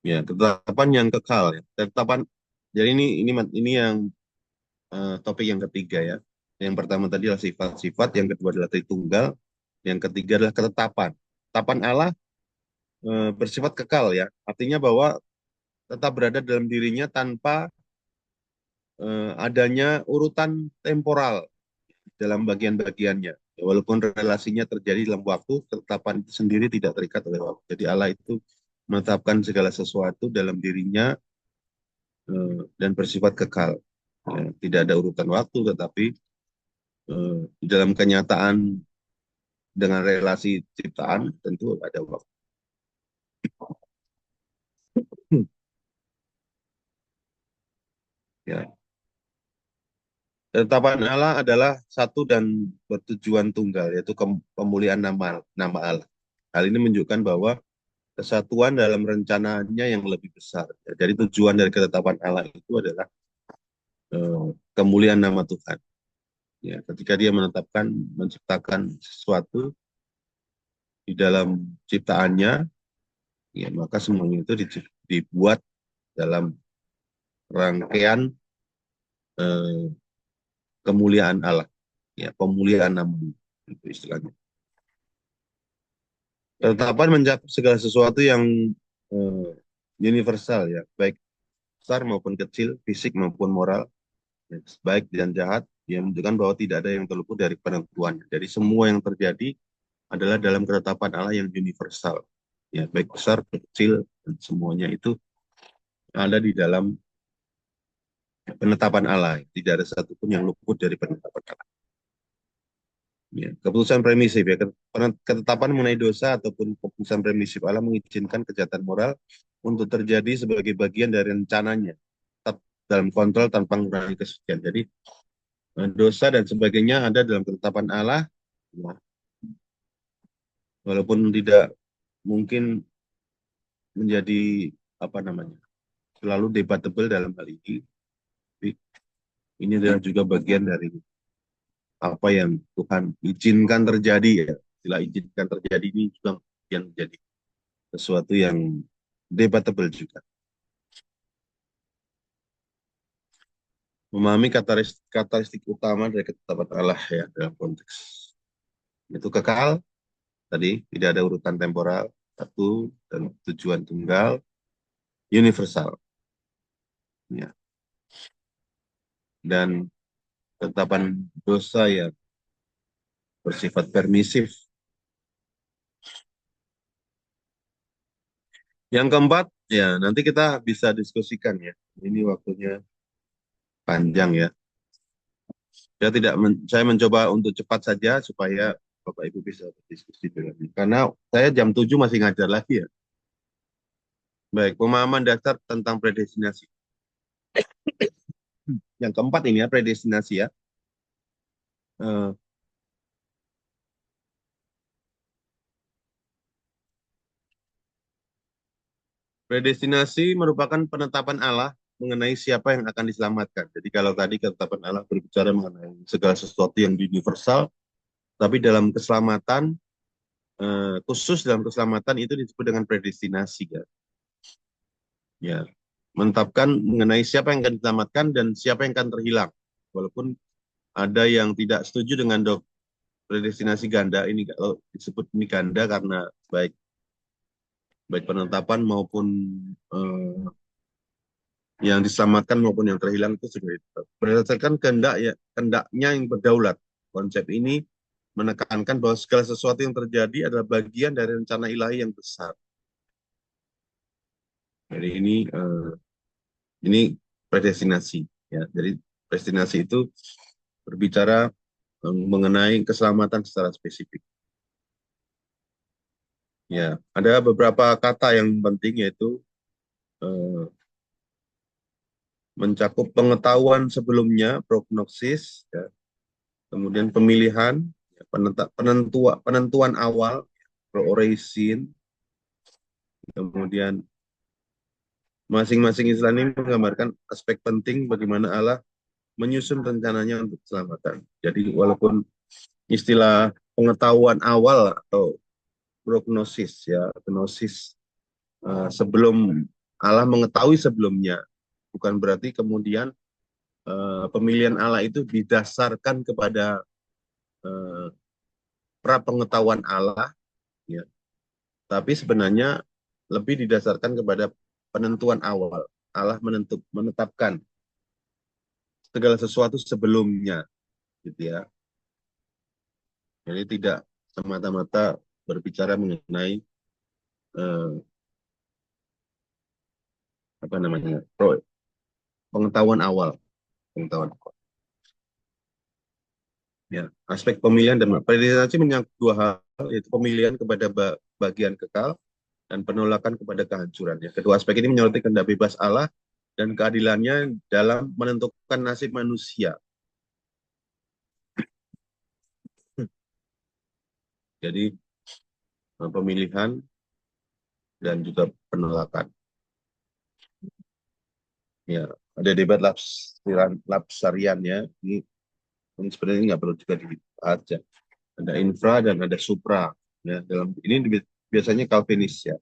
Ya, ketetapan yang kekal ya. Ketetapan. Jadi ini yang topik yang ketiga ya. Yang pertama tadi adalah sifat-sifat, yang kedua adalah Tritunggal, yang ketiga adalah ketetapan. Ketetapan Allah bersifat kekal ya. Artinya bahwa tetap berada dalam dirinya tanpa adanya urutan temporal dalam bagian-bagiannya. Ya, walaupun relasinya terjadi dalam waktu, ketetapan itu sendiri tidak terikat oleh waktu. Jadi Allah itu menetapkan segala sesuatu dalam dirinya dan bersifat kekal. Ya, tidak ada urutan waktu, tetapi di dalam kenyataan dengan relasi ciptaan tentu ada waktu. Ya. Ketetapan Allah adalah satu dan bertujuan tunggal, yaitu pemulihan nama Allah. Hal ini menunjukkan bahwa kesatuan dalam rencananya yang lebih besar. Jadi tujuan dari ketetapan Allah itu adalah kemuliaan nama Tuhan. Ya, ketika dia menciptakan sesuatu di dalam ciptaannya, ya maka semuanya itu dibuat dalam rangkaian kemuliaan Allah, ya pemuliaan nama itu istilahnya. Ketetapan mencakup segala sesuatu yang universal ya, baik besar maupun kecil, fisik maupun moral, ya, baik dan jahat, yang menunjukkan bahwa tidak ada yang terluput dari penentuan. Jadi semua yang terjadi adalah dalam ketetapan Allah yang universal, ya baik besar, kecil, dan semuanya itu ada di dalam penetapan Allah. Tidak ada satupun yang luput dari penetapan Allah. Ya, keputusan premisif ya, ketetapan mengenai dosa ataupun keputusan premisif Allah mengizinkan kejahatan moral untuk terjadi sebagai bagian dari rencananya, tetap dalam kontrol tanpa mengurangi kesucian. Jadi dosa dan sebagainya ada dalam ketetapan Allah, ya. Walaupun tidak mungkin menjadi selalu debatable dalam hal ini, tapi ini adalah juga bagian dari apa yang Tuhan izinkan terjadi ya. Istilah izinkan terjadi ini juga yang menjadi sesuatu yang debatable juga. Memahami karakteristik utama dari ketetapan Allah ya dalam konteks itu kekal, Tadi tidak ada urutan temporal, satu, dan tujuan tunggal, universal. Ya. Dan ketetapan dosa yang bersifat permisif. Yang keempat, ya nanti kita bisa diskusikan ya. Ini waktunya panjang ya. Saya mencoba untuk cepat saja supaya Bapak Ibu bisa berdiskusi dengan ini. Karena saya jam 7 masih ngajar lagi ya. Baik, pemahaman dasar tentang predestinasi. Yang keempat ini ya, predestinasi ya. Eh, Predestinasi merupakan penetapan Allah mengenai siapa yang akan diselamatkan. Jadi kalau tadi ketetapan Allah berbicara mengenai segala sesuatu yang universal, tapi dalam keselamatan, khusus dalam keselamatan itu disebut dengan predestinasi ya. Ya, menetapkan mengenai siapa yang akan diselamatkan dan siapa yang akan terhilang. Walaupun ada yang tidak setuju dengan predestinasi ganda ini, kalau disebut ini ganda karena baik penetapan maupun yang diselamatkan maupun yang terhilang itu sudah berdasarkan kehendaknya yang berdaulat. Konsep ini menekankan bahwa segala sesuatu yang terjadi adalah bagian dari rencana ilahi yang besar. Jadi ini predestinasi ya. Jadi predestinasi itu berbicara mengenai keselamatan secara spesifik. Ya, ada beberapa kata yang penting yaitu mencakup pengetahuan sebelumnya, prognosis, ya, kemudian pemilihan, ya, penentuan awal, pro-origin, kemudian masing-masing istilah ini menggambarkan aspek penting bagaimana Allah menyusun rencananya untuk keselamatan. Jadi walaupun istilah pengetahuan awal atau prognosis ya, gnosis, sebelum Allah mengetahui sebelumnya, bukan berarti kemudian pemilihan Allah itu didasarkan kepada pra pengetahuan Allah, ya. Tapi sebenarnya lebih didasarkan kepada penentuan awal. Allah menetapkan segala sesuatu sebelumnya, gitu ya. Jadi tidak semata-mata berbicara mengenai apa namanya, pengetahuan awal. Ya, aspek pemilihan dan predestinasi menyangkut dua hal, yaitu pemilihan kepada bagian kekal dan penolakan kepada kehancurannya. Kedua aspek ini menyoroti kehendak bebas Allah dan keadilannya dalam menentukan nasib manusia. Jadi pemilihan dan juga penolakan. Ya, ada debat lapsarian ya. Ini sebenarnya nggak perlu juga dibahas ya. Ada infra dan ada supra. Ya, dalam ini biasanya Calvinis ya.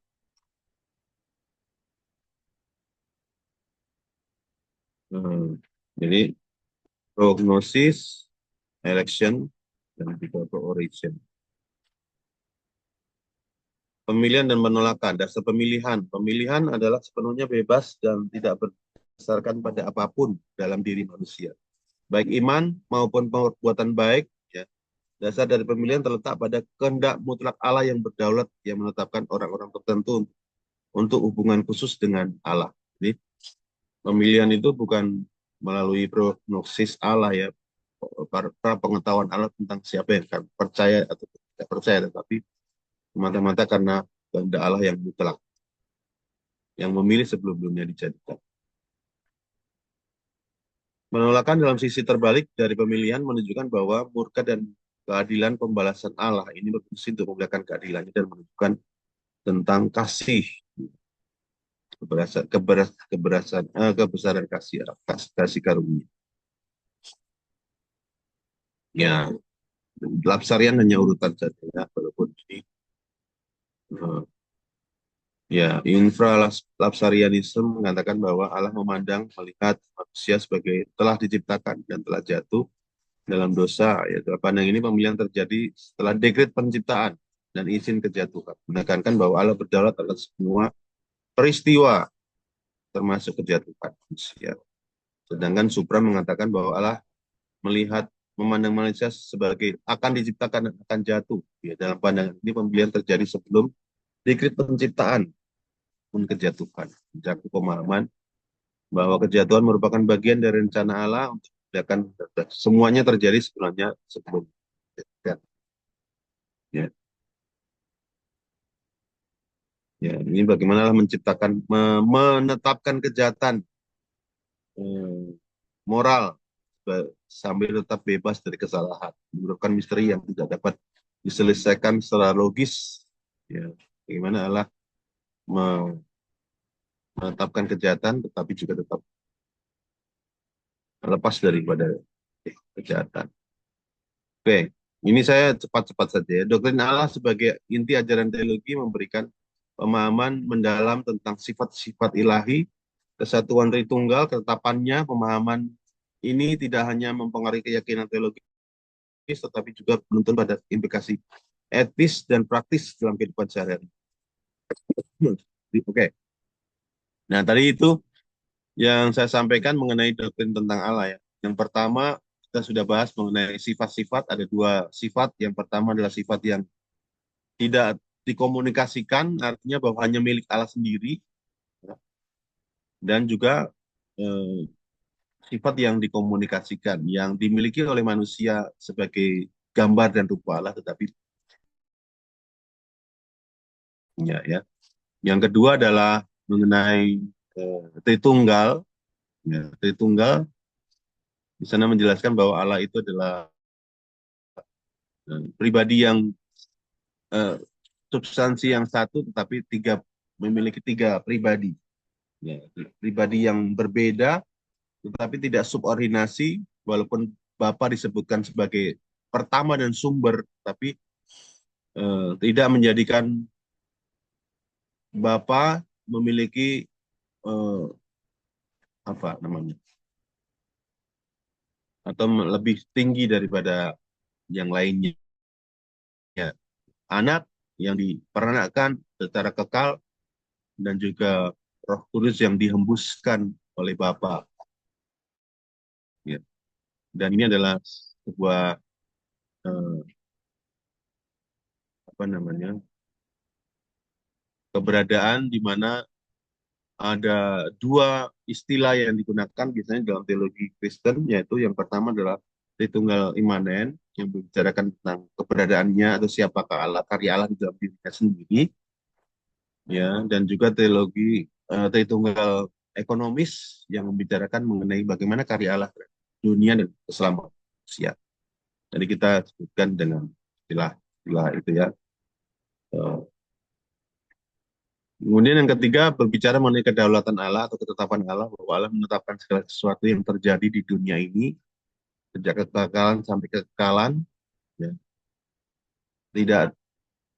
Jadi prognosis, election, dan juga pro-origin. Pemilihan dan penolakan. Dasar pemilihan. Pemilihan adalah sepenuhnya bebas dan tidak berdasarkan pada apapun dalam diri manusia. Baik iman maupun perbuatan baik, ya, dasar dari pemilihan terletak pada kehendak mutlak Allah yang berdaulat yang menetapkan orang-orang tertentu untuk hubungan khusus dengan Allah. Jadi pemilihan itu bukan melalui prognosis Allah ya, pengetahuan Allah tentang siapa yang akan percaya atau tidak percaya, tetapi semata-mata karena kehendak Allah yang mutlak, yang memilih sebelum dunia dijadikan. Penolakan dalam sisi terbalik dari pemilihan menunjukkan bahwa murka dan keadilan pembalasan Allah ini berfungsi untuk memudahkan keadilannya dan menunjukkan tentang kasih, kebesaran kasih karunia. Ya, lapsarian hanya urutan saja ya, walaupun ini ya, infralapsarianisme mengatakan bahwa Allah melihat manusia sebagai telah diciptakan dan telah jatuh dalam dosa. Ya, dalam pandang ini pemilihan terjadi setelah dekret penciptaan. dan izin kejatuhan. Menekankan bahwa Allah berdaulat atas semua peristiwa, termasuk kejatuhan manusia. Sedangkan Supra mengatakan bahwa Allah melihat, memandang manusia sebagai akan diciptakan dan akan jatuh. Ya, dalam pandangan ini pembelian terjadi sebelum dekrit penciptaan pun kejatuhan. Mencakup pemahaman bahwa kejatuhan merupakan bagian dari rencana Allah untuk akan semuanya terjadi sebenarnya sebelum kejatuhan. Ya. Ya, ini bagaimana Allah menciptakan, menetapkan kejahatan moral sambil tetap bebas dari kesalahan. Merupakan misteri yang tidak dapat diselesaikan secara logis. Ya, bagaimana Allah menetapkan kejahatan, tetapi juga tetap lepas daripada kejahatan. Oke, ini saya cepat-cepat saja ya. Doktrin Allah sebagai inti ajaran teologi memberikan pemahaman mendalam tentang sifat-sifat ilahi, kesatuan Tritunggal, ketetapannya. Pemahaman ini tidak hanya mempengaruhi keyakinan teologis, tetapi juga menuntun pada implikasi etis dan praktis dalam kehidupan sehari-hari. Oke. Nah, tadi itu yang saya sampaikan mengenai doktrin tentang Allah ya. Yang pertama, kita sudah bahas mengenai sifat-sifat. Ada dua sifat. Yang pertama adalah sifat yang tidak dikomunikasikan, artinya bahwa hanya milik Allah sendiri. Dan juga sifat yang dikomunikasikan, yang dimiliki oleh manusia sebagai gambar dan rupa Allah, tetapi ya. Yang kedua adalah mengenai Tritunggal. Ya, Tritunggal di sana menjelaskan bahwa Allah itu adalah pribadi yang substansi yang satu, tetapi memiliki tiga pribadi. Ya, pribadi yang berbeda, tetapi tidak subordinasi, walaupun Bapa disebutkan sebagai pertama dan sumber, tapi tidak menjadikan Bapa memiliki apa namanya, atau lebih tinggi daripada yang lainnya. Ya, anak yang diperanakkan secara kekal, dan juga Roh Kudus yang dihembuskan oleh Bapa. Ya. Dan ini adalah sebuah apa namanya, keberadaan di mana ada dua istilah yang digunakan biasanya dalam teologi Kristen, yaitu yang pertama adalah Tritunggal imanen, yang membicarakan tentang keberadaannya atau siapakah Allah, karya Allah di dalam dirinya sendiri, ya, dan juga teologi Tritunggal ekonomis yang membicarakan mengenai bagaimana karya Allah dunia dan keselamatan manusia. Jadi kita sebutkan dengan istilah itu ya. Kemudian yang ketiga berbicara mengenai kedaulatan Allah atau ketetapan Allah, bahwa Allah menetapkan segala sesuatu yang terjadi di dunia ini sejak kekekalan sampai kekekalan, ya. Tidak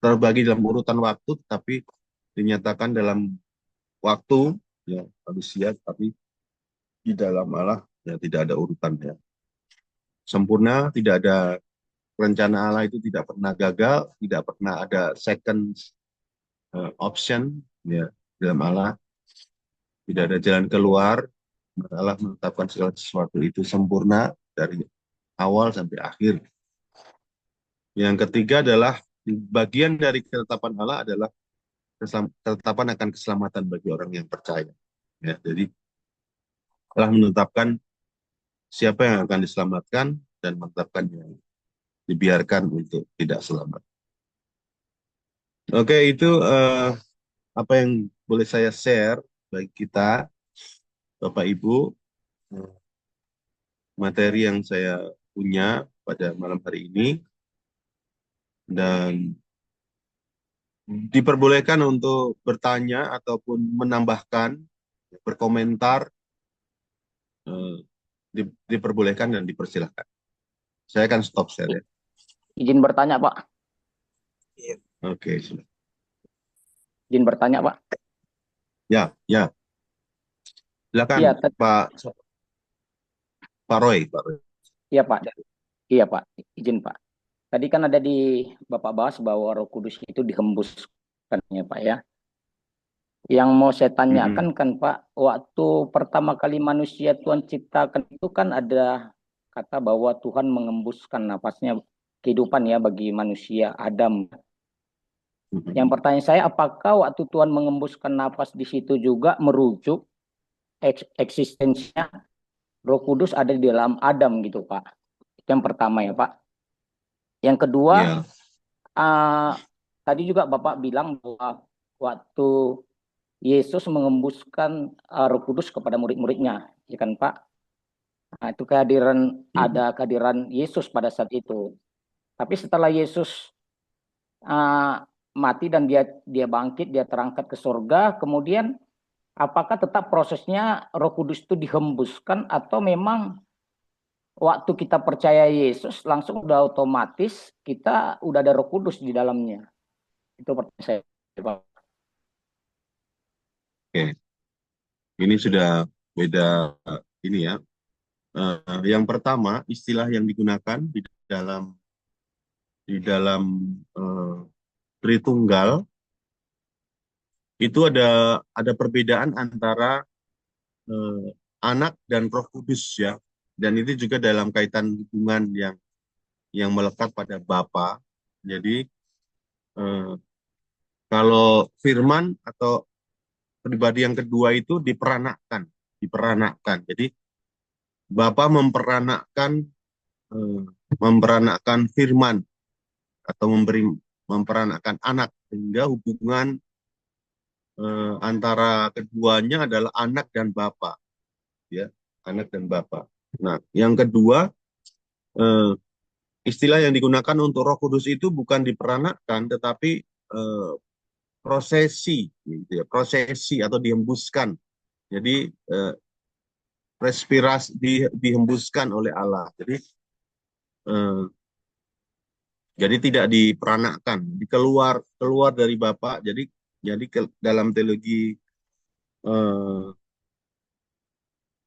terbagi dalam urutan waktu, tapi dinyatakan dalam waktu, ya, manusia, tapi di dalam Allah ya tidak ada urutannya. Sempurna, tidak ada rencana Allah itu tidak pernah gagal, tidak pernah ada second option ya dalam Allah. Tidak ada jalan keluar. Allah menetapkan segala sesuatu itu sempurna dari awal sampai akhir. Yang ketiga adalah bagian dari ketetapan Allah adalah ketetapan akan keselamatan bagi orang yang percaya. Ya, jadi Allah menetapkan siapa yang akan diselamatkan dan menetapkan yang dibiarkan untuk tidak selamat. Oke, itu apa yang boleh saya share bagi kita, Bapak Ibu, materi yang saya punya pada malam hari ini, dan diperbolehkan untuk bertanya ataupun menambahkan, berkomentar, diperbolehkan dan dipersilahkan. Saya akan stop share ya. Izin bertanya, Pak. Oke, sudah. Izin bertanya, Pak. Ya. Silakan, Iya, Pak Roy. Iya, Pak. Iya, Pak. Izin, Pak. tadi kan ada di Bapak bahas bahwa Roh Kudus itu dihembuskan ya Pak ya. Yang mau saya tanyakan kan Pak, waktu pertama kali manusia Tuhan ciptakan itu kan ada kata bahwa Tuhan mengembuskan napasnya kehidupan ya bagi manusia Adam. Yang pertanyaan saya, apakah waktu Tuhan mengembuskan napas di situ juga merujuk eksistensinya Roh Kudus ada di dalam Adam gitu Pak? Yang pertama ya Pak. Yang kedua, Ya, tadi juga Bapak bilang bahwa waktu Yesus mengembuskan Roh Kudus kepada murid-muridnya, ya kan Pak? Nah, itu ada kehadiran Yesus pada saat itu. Tapi setelah Yesus mati dan dia bangkit, dia terangkat ke surga, kemudian apakah tetap prosesnya Roh Kudus itu dihembuskan atau memang waktu kita percaya Yesus langsung udah otomatis kita udah ada Roh Kudus di dalamnya? Itu pertanyaan saya, Pak. oke. Ini sudah beda ini ya. Yang pertama, istilah yang digunakan di dalam Tritunggal itu ada perbedaan antara anak dan Roh Kudus ya. Dan itu juga dalam kaitan hubungan yang melekat pada Bapa. Jadi kalau firman atau pribadi yang kedua itu diperanakkan. Jadi Bapa memperanakkan firman atau memperanakkan anak, sehingga hubungan antara keduanya adalah anak dan Bapa, ya, anak dan Bapa. Nah, yang kedua, istilah yang digunakan untuk Roh Kudus itu bukan diperanakkan, tetapi prosesi, gitu ya, prosesi atau dihembuskan. Jadi respirasi dihembuskan oleh Allah. Jadi tidak diperanakkan, keluar dari Bapa. Jadi dalam teologi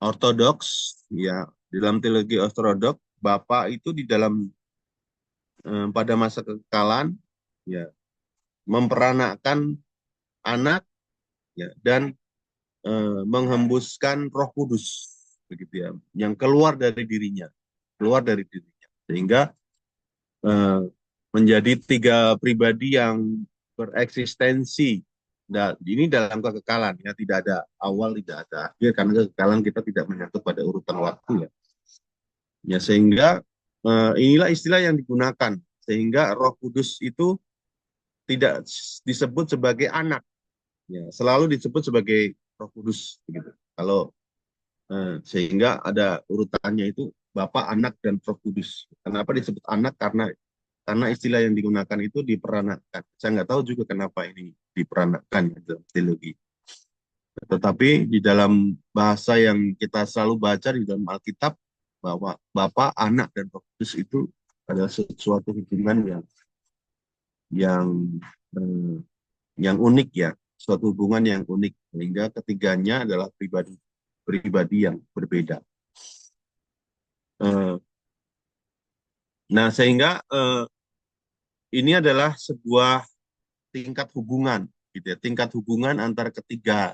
ortodoks, ya, dalam teologi ortodoks, Bapa itu di dalam pada masa kekekalan, ya, memperanakkan anak, ya, dan menghembuskan Roh Kudus, begitu ya, yang keluar dari dirinya, sehingga menjadi tiga pribadi yang bereksistensi. Nah, ini dalam kekekalan ya, tidak ada awal, tidak ada akhir, karena kekekalan kita tidak menyangkut pada urutan waktu ya. Ya, sehingga inilah istilah yang digunakan, sehingga Roh Kudus itu tidak disebut sebagai anak, ya, selalu disebut sebagai Roh Kudus, gitu. Kalau sehingga ada urutannya itu Bapa, Anak, dan Roh Kudus. Kenapa disebut anak? Karena istilah yang digunakan itu diperanakkan. Saya nggak tahu juga kenapa ini diperanakkan ya, dalam teologi. Tetapi di dalam bahasa yang kita selalu baca di dalam Alkitab, bahwa Bapa, Anak, dan Roh Kudus itu adalah sesuatu hubungan yang unik ya, suatu hubungan yang unik, sehingga ketiganya adalah pribadi yang berbeda. Nah, sehingga ini adalah sebuah tingkat hubungan, gitu ya, tingkat hubungan antara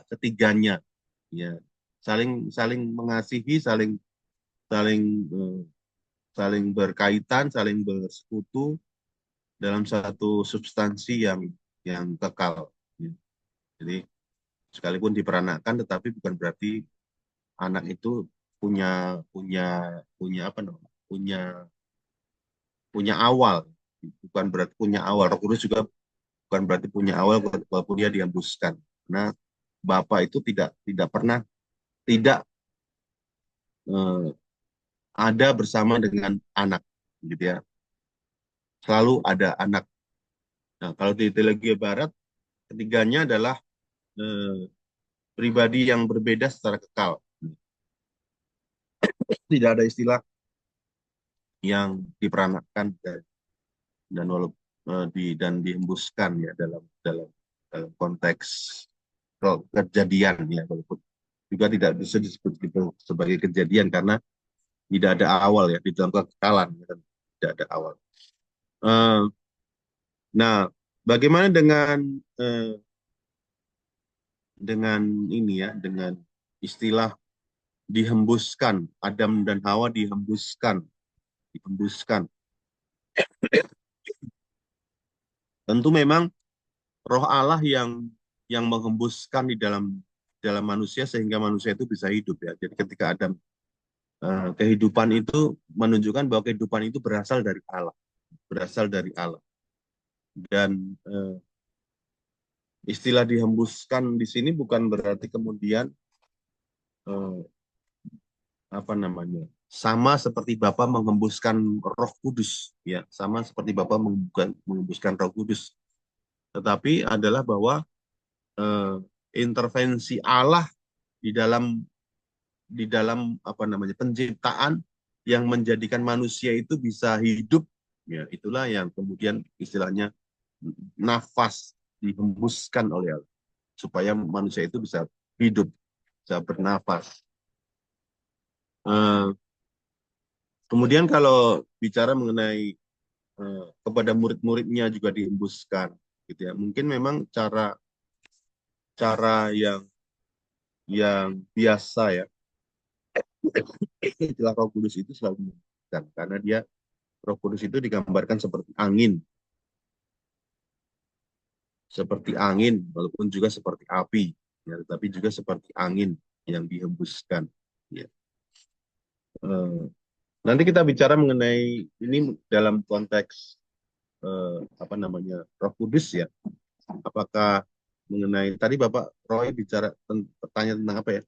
ketiganya, ya, saling mengasihi, saling berkaitan, saling bersekutu dalam satu substansi yang kekal. Ya. Jadi sekalipun diperanakkan, tetapi bukan berarti anak itu punya apa namanya, punya awal, bukan berarti punya awal. Roh Kudus juga bukan berarti punya awal walaupun dia dihembuskan. Karena Bapa itu tidak pernah tidak ada bersama dengan anak, gitu ya. Selalu ada anak. Nah, kalau di teologi Barat, ketiganya adalah pribadi yang berbeda secara kekal. Tidak ada istilah yang diperanakkan dan dihembuskan ya dalam konteks kejadian ya, walaupun juga tidak bisa disebut sebagai kejadian karena tidak ada awal ya, di dalam kekekalan ya, tidak ada awal. Eh, nah, bagaimana dengan ini ya, dengan istilah dihembuskan, Adam dan Hawa dihembuskan. Tentu memang Roh Allah yang menghembuskan di dalam manusia sehingga manusia itu bisa hidup ya. Jadi ketika Adam kehidupan itu menunjukkan bahwa kehidupan itu berasal dari Allah. Dan istilah dihembuskan di sini bukan berarti kemudian eh, apa namanya, sama seperti Bapa menghembuskan Roh Kudus ya, sama seperti Bapa menghembuskan Roh Kudus, tetapi adalah bahwa eh, intervensi Allah di dalam apa namanya, penciptaan yang menjadikan manusia itu bisa hidup ya, itulah yang kemudian istilahnya nafas dihembuskan oleh Allah supaya manusia itu bisa hidup, bisa bernafas. Kemudian kalau bicara mengenai kepada murid-muridnya juga dihembuskan gitu ya, mungkin memang cara yang biasa ya, istilah Roh Kudus itu selalu menghembuskan karena Roh Kudus itu digambarkan seperti angin walaupun juga seperti api ya, tapi juga seperti angin yang dihembuskan ya. Nanti kita bicara mengenai ini dalam konteks apa namanya, Roh Kudus ya. Apakah mengenai tadi Bapak Roy bicara bertanya tentang apa ya?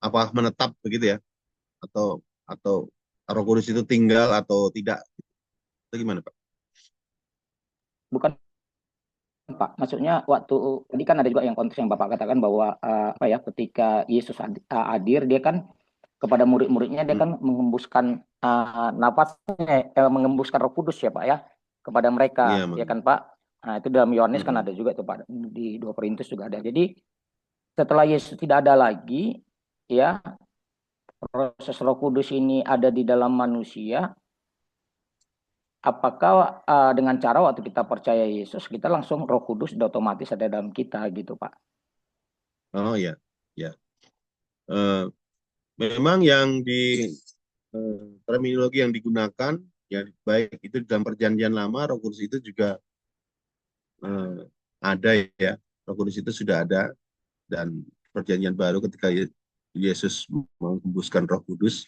Apakah menetap begitu ya? Atau Roh Kudus itu tinggal atau tidak? Itu gimana Pak? Bukan Pak, maksudnya waktu tadi kan ada juga yang konteks yang Bapak katakan bahwa apa ya, ketika Yesus hadir, dia kan kepada murid-muridnya dia kan menghembuskan nafasnya, menghembuskan Roh Kudus ya Pak ya kepada mereka, Iya, ya kan Pak. Nah, itu dalam Yohanes kan Mm-mm. ada juga tuh Pak, di 2 Korintus juga ada. Jadi setelah Yesus tidak ada lagi, ya, proses Roh Kudus ini ada di dalam manusia. Apakah dengan cara waktu kita percaya Yesus, kita langsung Roh Kudus sudah otomatis ada dalam kita gitu Pak? Oh ya, ya. Eh, Memang yang di terminologi yang digunakan ya, baik itu dalam Perjanjian Lama, Roh Kudus itu juga ada ya. Roh Kudus itu sudah ada, dan Perjanjian Baru ketika Yesus menghembuskan Roh Kudus,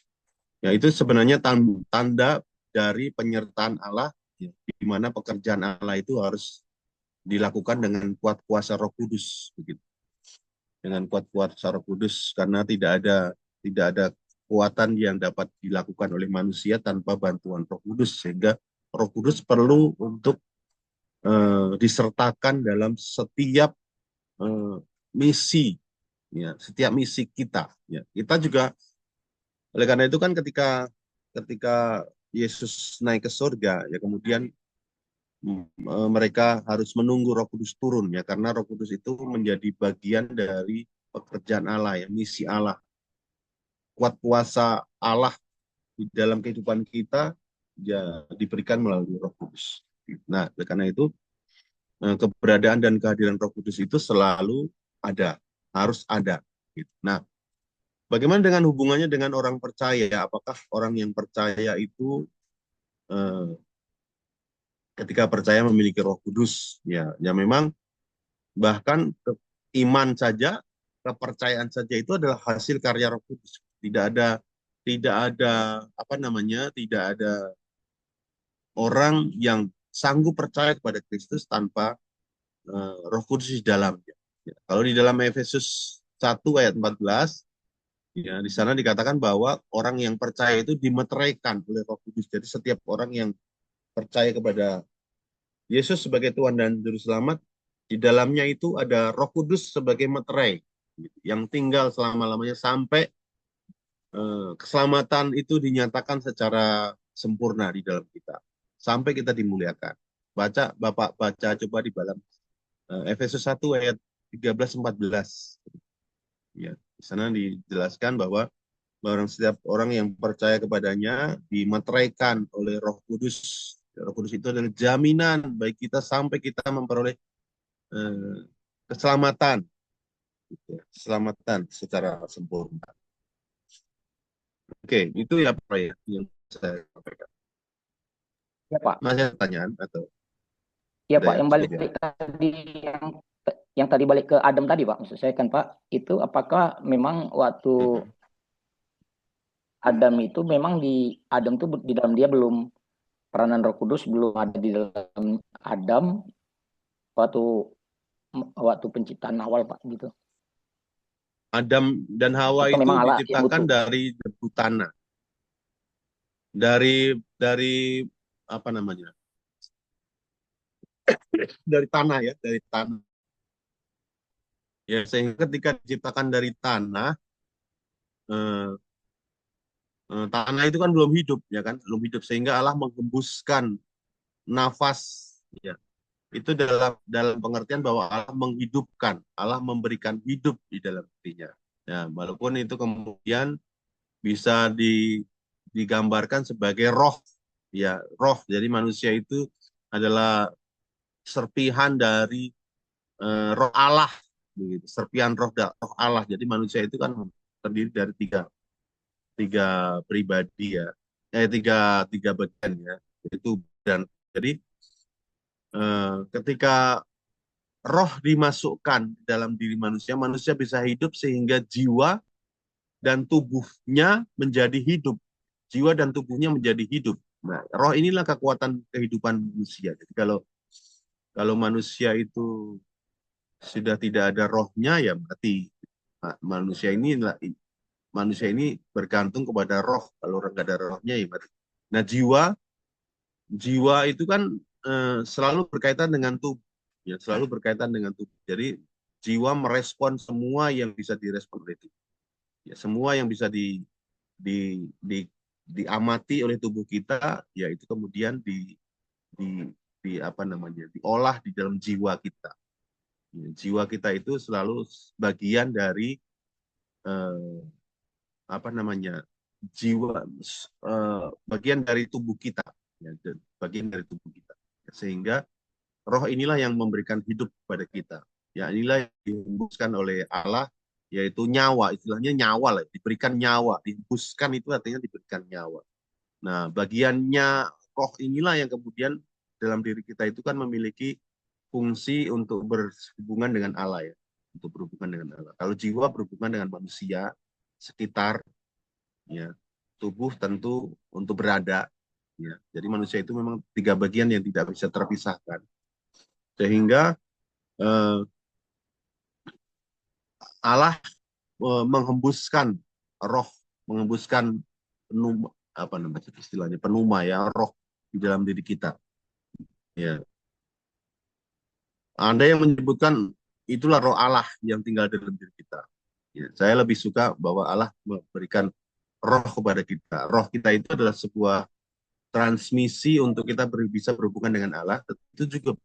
ya itu sebenarnya tanda dari penyertaan Allah, ya, di mana pekerjaan Allah itu harus dilakukan dengan kuat kuasa Roh Kudus begitu. Dengan kuat kuasa Roh Kudus, karena tidak ada kekuatan yang dapat dilakukan oleh manusia tanpa bantuan Roh Kudus, sehingga Roh Kudus perlu untuk disertakan dalam setiap misi ya, setiap misi kita ya. Kita juga oleh karena itu kan ketika Yesus naik ke surga ya, kemudian mereka harus menunggu Roh Kudus turun ya, karena Roh Kudus itu menjadi bagian dari pekerjaan Allah ya, misi Allah. Kuat kuasa Allah di dalam kehidupan kita ya diberikan melalui Roh Kudus. Nah, oleh karena itu keberadaan dan kehadiran Roh Kudus itu selalu ada, harus ada. Nah, bagaimana dengan hubungannya dengan orang percaya? Apakah orang yang percaya itu ketika percaya memiliki Roh Kudus? Ya, ya memang bahkan iman saja, kepercayaan saja itu adalah hasil karya Roh Kudus. Tidak ada apa namanya, tidak ada orang yang sanggup percaya kepada Kristus tanpa Roh Kudus di dalamnya. Ya, kalau di dalam Efesus 1 ayat 14, ya, di sana dikatakan bahwa orang yang percaya itu dimeteraikan oleh Roh Kudus. Jadi setiap orang yang percaya kepada Yesus sebagai Tuhan dan Juru Selamat, di dalamnya itu ada Roh Kudus sebagai meterai yang tinggal selama-lamanya sampai keselamatan itu dinyatakan secara sempurna di dalam kita, sampai kita dimuliakan. Bapak baca coba di dalam Efesus 1 ayat 13-14. Ya, di sana dijelaskan bahwa barang setiap orang yang percaya kepadanya dimeteraikan oleh Roh Kudus. Roh Kudus itu adalah jaminan baik kita sampai kita memperoleh eh, keselamatan, gitu ya, keselamatan secara sempurna. Oke, itu ya Pak ya, yang saya sampaikan. Ya Pak. Masih ada pertanyaan atau Ya ada Pak, yang yang cukup balik ya? tadi yang tadi balik ke Adam tadi Pak, maksud saya kan Pak, itu apakah memang waktu Adam itu memang di Adam tuh di dalam dia belum peranan Roh Kudus belum ada di dalam Adam waktu waktu penciptaan awal Pak gitu. Adam dan Hawa Atau itu memang Allah yang diciptakan utuh? dari debu tanah, dari apa namanya, dari tanah ya, dari tanah. Ya, sehingga ketika diciptakan dari tanah, eh, tanah itu kan belum hidup, ya kan, belum hidup, sehingga Allah menghembuskan nafas, ya. Itu dalam pengertian bahwa Allah menghidupkan, Allah memberikan hidup di dalam dirinya. Ya, walaupun itu kemudian bisa digambarkan sebagai roh, ya, roh. Jadi manusia itu adalah serpihan dari roh Allah, begitu. Serpihan roh Allah. Jadi manusia itu kan terdiri dari tiga pribadi ya, tiga bagian ya, itu. Dan jadi ketika roh dimasukkan dalam diri manusia, manusia bisa hidup sehingga jiwa dan tubuhnya menjadi hidup. Jiwa dan tubuhnya menjadi hidup. Nah, roh inilah kekuatan kehidupan manusia. Jadi kalau manusia itu sudah tidak ada rohnya, ya mati. Nah, manusia ini bergantung kepada roh. Kalau orang nggak ada rohnya, ya mati. Nah, jiwa itu kan selalu berkaitan dengan tubuh, ya, selalu berkaitan dengan tubuh. Jadi jiwa merespon semua yang bisa direspon oleh tubuh. Ya, semua yang bisa di, di, diamati oleh tubuh kita, yaitu kemudian di, di apa namanya, diolah di dalam jiwa kita. Ya, jiwa kita itu selalu bagian dari apa namanya, jiwa, bagian dari tubuh kita, ya, bagian dari tubuh kita. Sehingga roh inilah yang memberikan hidup kepada kita. Ya, inilah yang dihembuskan oleh Allah, yaitu nyawa, istilahnya nyawa lah, diberikan nyawa, dihembuskan itu artinya diberikan nyawa. Nah, bagiannya roh inilah yang kemudian dalam diri kita itu kan memiliki fungsi untuk berhubungan dengan Allah ya, untuk berhubungan dengan Allah. Kalau jiwa berhubungan dengan manusia sekitar, ya, tubuh tentu untuk berada, ya. Jadi manusia itu memang tiga bagian yang tidak bisa terpisahkan. Sehingga Allah menghembuskan roh, menghembuskan penuma, apa namanya istilahnya, penuma ya, roh di dalam diri kita. Ya. Anda yang menyebutkan itulah roh Allah yang tinggal dalam diri kita. Ya, saya lebih suka bahwa Allah memberikan roh kepada kita. Roh kita itu adalah sebuah transmisi untuk kita bisa berhubungan dengan Allah. Itu juga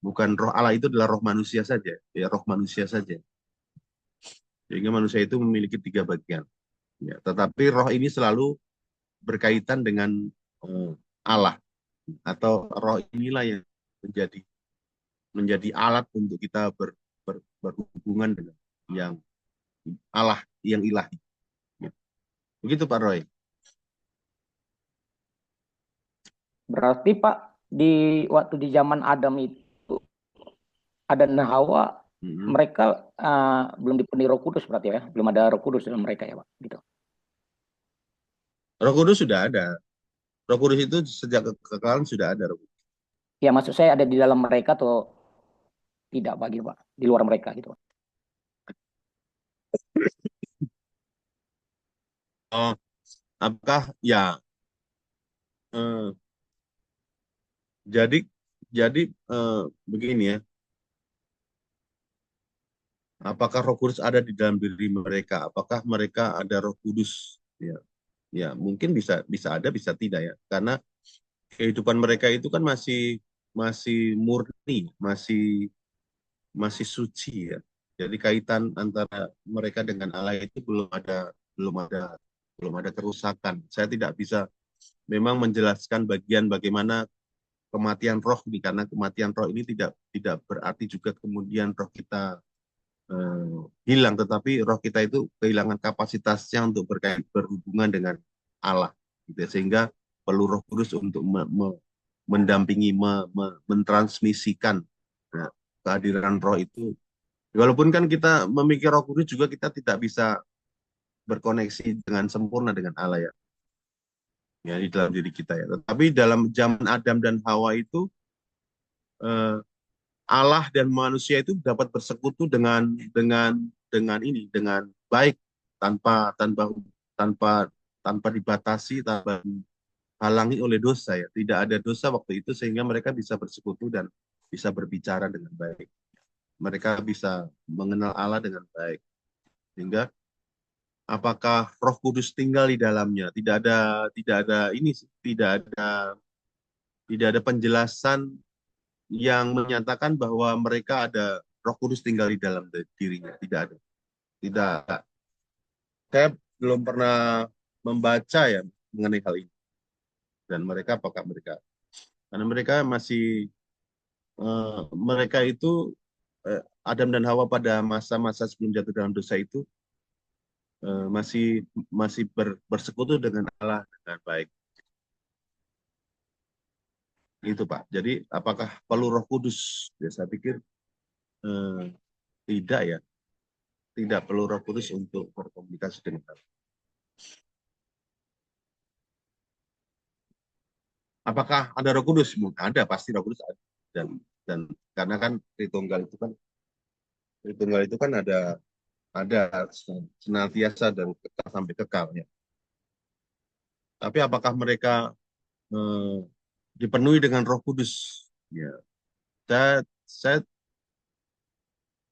bukan roh Allah, itu adalah roh manusia saja, ya, roh manusia saja. Sehingga manusia itu memiliki tiga bagian. Ya, tetapi roh ini selalu berkaitan dengan Allah, atau roh inilah yang menjadi alat untuk kita berhubungan dengan yang Allah, yang ilahi. Ya. Begitu Pak Roy. Berarti Pak waktu di zaman Adam itu Adam dan Hawa mereka belum dipenuhi Roh Kudus berarti ya, belum ada Roh Kudus dalam mereka ya Pak, gitu. Roh Kudus sudah ada. Roh Kudus itu sejak kekekalan sudah ada Roh Kudus. Ya maksud saya ada di dalam mereka atau tidak Pak gitu Pak, di luar mereka gitu Pak. Oh, apakah ya jadi begini ya, apakah Roh Kudus ada di dalam diri mereka? Apakah mereka ada Roh Kudus? Ya, ya mungkin bisa ada, bisa tidak ya, karena kehidupan mereka itu kan masih murni, masih suci ya. Jadi kaitan antara mereka dengan Allah itu belum ada belum ada kerusakan. Saya tidak bisa memang menjelaskan bagian bagaimana kematian roh ini, karena kematian roh ini tidak berarti juga kemudian roh kita hilang, tetapi roh kita itu kehilangan kapasitasnya untuk berhubungan dengan Allah, gitu ya. Sehingga perlu Roh Kudus untuk mendampingi, mentransmisikan kehadiran roh itu. Walaupun kan kita memiliki Roh Kudus juga kita tidak bisa berkoneksi dengan sempurna dengan Allah ya di dalam diri kita ya. Tetapi dalam zaman Adam dan Hawa itu Allah dan manusia itu dapat bersekutu dengan baik, tanpa dibatasi, tanpa halangi oleh dosa ya. Tidak ada dosa waktu itu sehingga mereka bisa bersekutu dan bisa berbicara dengan baik. Mereka bisa mengenal Allah dengan baik. Sehingga apakah Roh Kudus tinggal di dalamnya? Tidak ada penjelasan yang menyatakan bahwa mereka ada Roh Kudus tinggal di dalam dirinya. Tidak ada. Tidak. Saya belum pernah membaca ya mengenai hal ini. Dan apakah mereka? Karena mereka mereka itu Adam dan Hawa pada masa-masa sebelum jatuh dalam dosa itu masih bersekutu dengan Allah dengan baik. Itu Pak. Jadi apakah perlu Roh Kudus? Ya, saya pikir tidak ya. Tidak perlu Roh Kudus untuk berkomunikasi dengan Allah. Apakah ada Roh Kudus? Ada, pasti Roh Kudus ada. Dan karena kan Tritunggal itu kan ada senantiasa dan kekal sampai kekal ya. Tapi apakah mereka dipenuhi dengan Roh Kudus? Ya, saya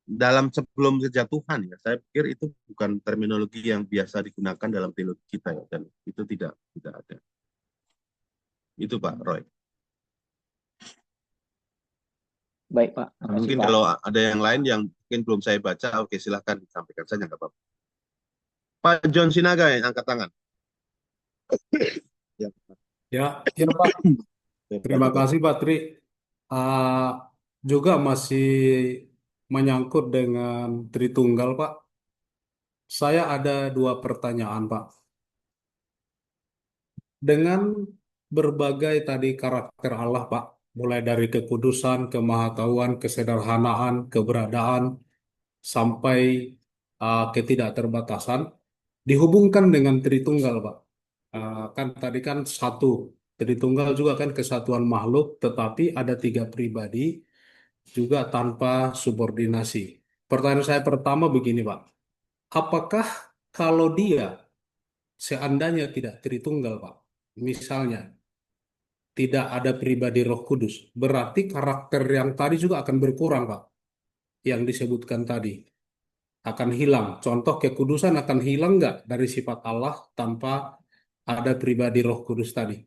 dalam sebelum kejatuhan ya, saya pikir itu bukan terminologi yang biasa digunakan dalam teologi kita ya, dan itu tidak ada. Itu Pak Roy. Baik Pak, makasih Mungkin Pak. kalau ada yang lain yang mungkin belum saya baca, oke silahkan disampaikan saja, nggak apa-apa. Pak John Sinaga yang angkat tangan. Ya, Ya, ya Pak. Terima kasih Pak Tri. Juga masih menyangkut dengan Tritunggal Pak. Saya ada dua pertanyaan Pak. Dengan berbagai tadi karakter Allah Pak, mulai dari kekudusan, kemahatauan, kesederhanaan, keberadaan, sampai ketidakterbatasan, dihubungkan dengan Tritunggal Pak. Kan tadi kan satu, Tritunggal juga kan kesatuan makhluk, tetapi ada tiga pribadi juga tanpa subordinasi. Pertanyaan saya pertama begini Pak, apakah kalau dia seandainya tidak Tritunggal Pak, misalnya tidak ada pribadi Roh Kudus, berarti karakter yang tadi juga akan berkurang Pak, yang disebutkan tadi akan hilang. Contoh kekudusan akan hilang nggak dari sifat Allah tanpa ada pribadi Roh Kudus tadi.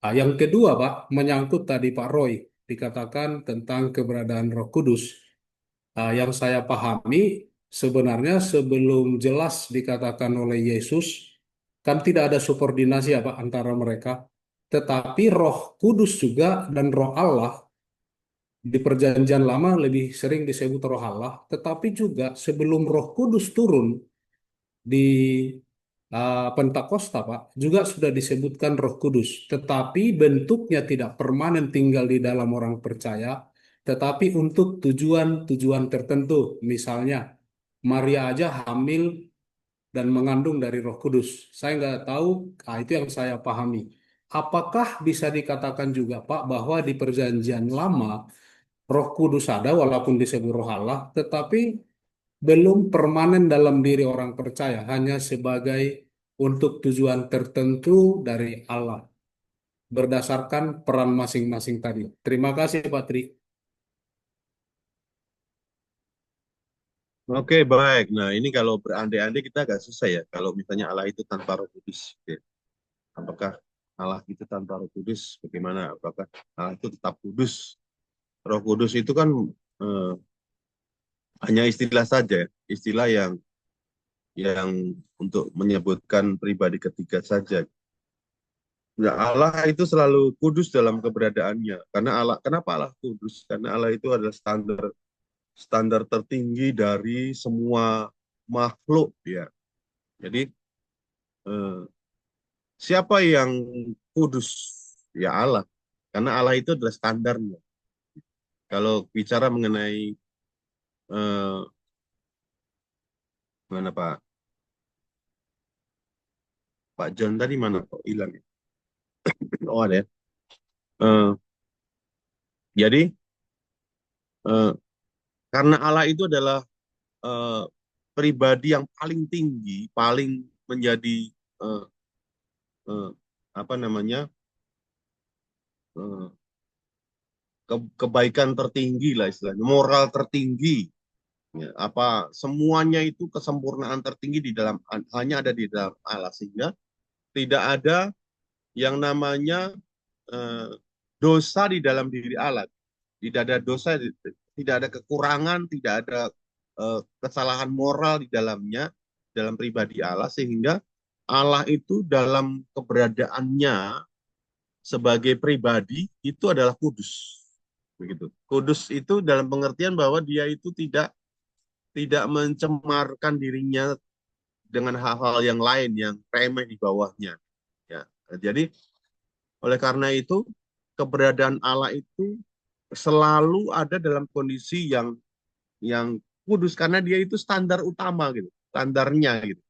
Yang kedua Pak, menyangkut tadi Pak Roy, dikatakan tentang keberadaan Roh Kudus. Yang saya pahami sebenarnya sebelum jelas dikatakan oleh Yesus, kan tidak ada subordinasi apa antara mereka. Tetapi Roh Kudus juga dan Roh Allah di Perjanjian Lama lebih sering disebut Roh Allah, tetapi juga sebelum Roh Kudus turun di Pentakosta, Pak, juga sudah disebutkan Roh Kudus, tetapi bentuknya tidak permanen tinggal di dalam orang percaya, tetapi untuk tujuan-tujuan tertentu. Misalnya, Maria aja hamil dan mengandung dari Roh Kudus. Saya nggak tahu, itu yang saya pahami. Apakah bisa dikatakan juga, Pak, bahwa di Perjanjian Lama Roh Kudus ada walaupun disebut Roh Allah, tetapi belum permanen dalam diri orang percaya, hanya sebagai untuk tujuan tertentu dari Allah, berdasarkan peran masing-masing tadi. Terima kasih, Pak Tri. Oke, baik. Nah, ini kalau berandai-andai kita agak susah ya. Kalau misalnya Allah itu tanpa Roh Kudus. Oke. Apakah Allah itu tanpa Roh Kudus? Bagaimana? Apakah Allah itu tetap kudus? Roh Kudus itu kan hanya istilah saja, istilah yang yang untuk menyebutkan pribadi ketiga saja. Nah, Allah itu selalu kudus dalam keberadaannya. Karena Allah, kenapa Allah kudus? Karena Allah itu adalah standar tertinggi dari semua makhluk, ya. Jadi eh, siapa yang kudus? Ya Allah. Karena Allah itu adalah standarnya. Kalau bicara mengenai eh, mana Pak John tadi mana kok hilang ya? Oh ada ya. Eh, jadi eh, karena Allah itu adalah eh, pribadi yang paling tinggi, paling menjadi eh, eh, apa namanya eh, kebaikan tertinggi lah istilahnya, moral tertinggi. Ya, apa semuanya itu kesempurnaan tertinggi di dalam hanya ada di dalam Allah, sehingga tidak ada yang namanya eh, dosa di dalam diri Allah. Tidak ada dosa, tidak ada kekurangan, tidak ada kesalahan moral di dalamnya, dalam pribadi Allah, sehingga Allah itu dalam keberadaannya sebagai pribadi itu adalah kudus. Begitu. Kudus itu dalam pengertian bahwa dia itu tidak mencemarkan dirinya dengan hal-hal yang lain yang remeh di bawahnya. Ya. Jadi oleh karena itu keberadaan Allah itu selalu ada dalam kondisi yang kudus karena dia itu standar utama gitu, standarnya gitu.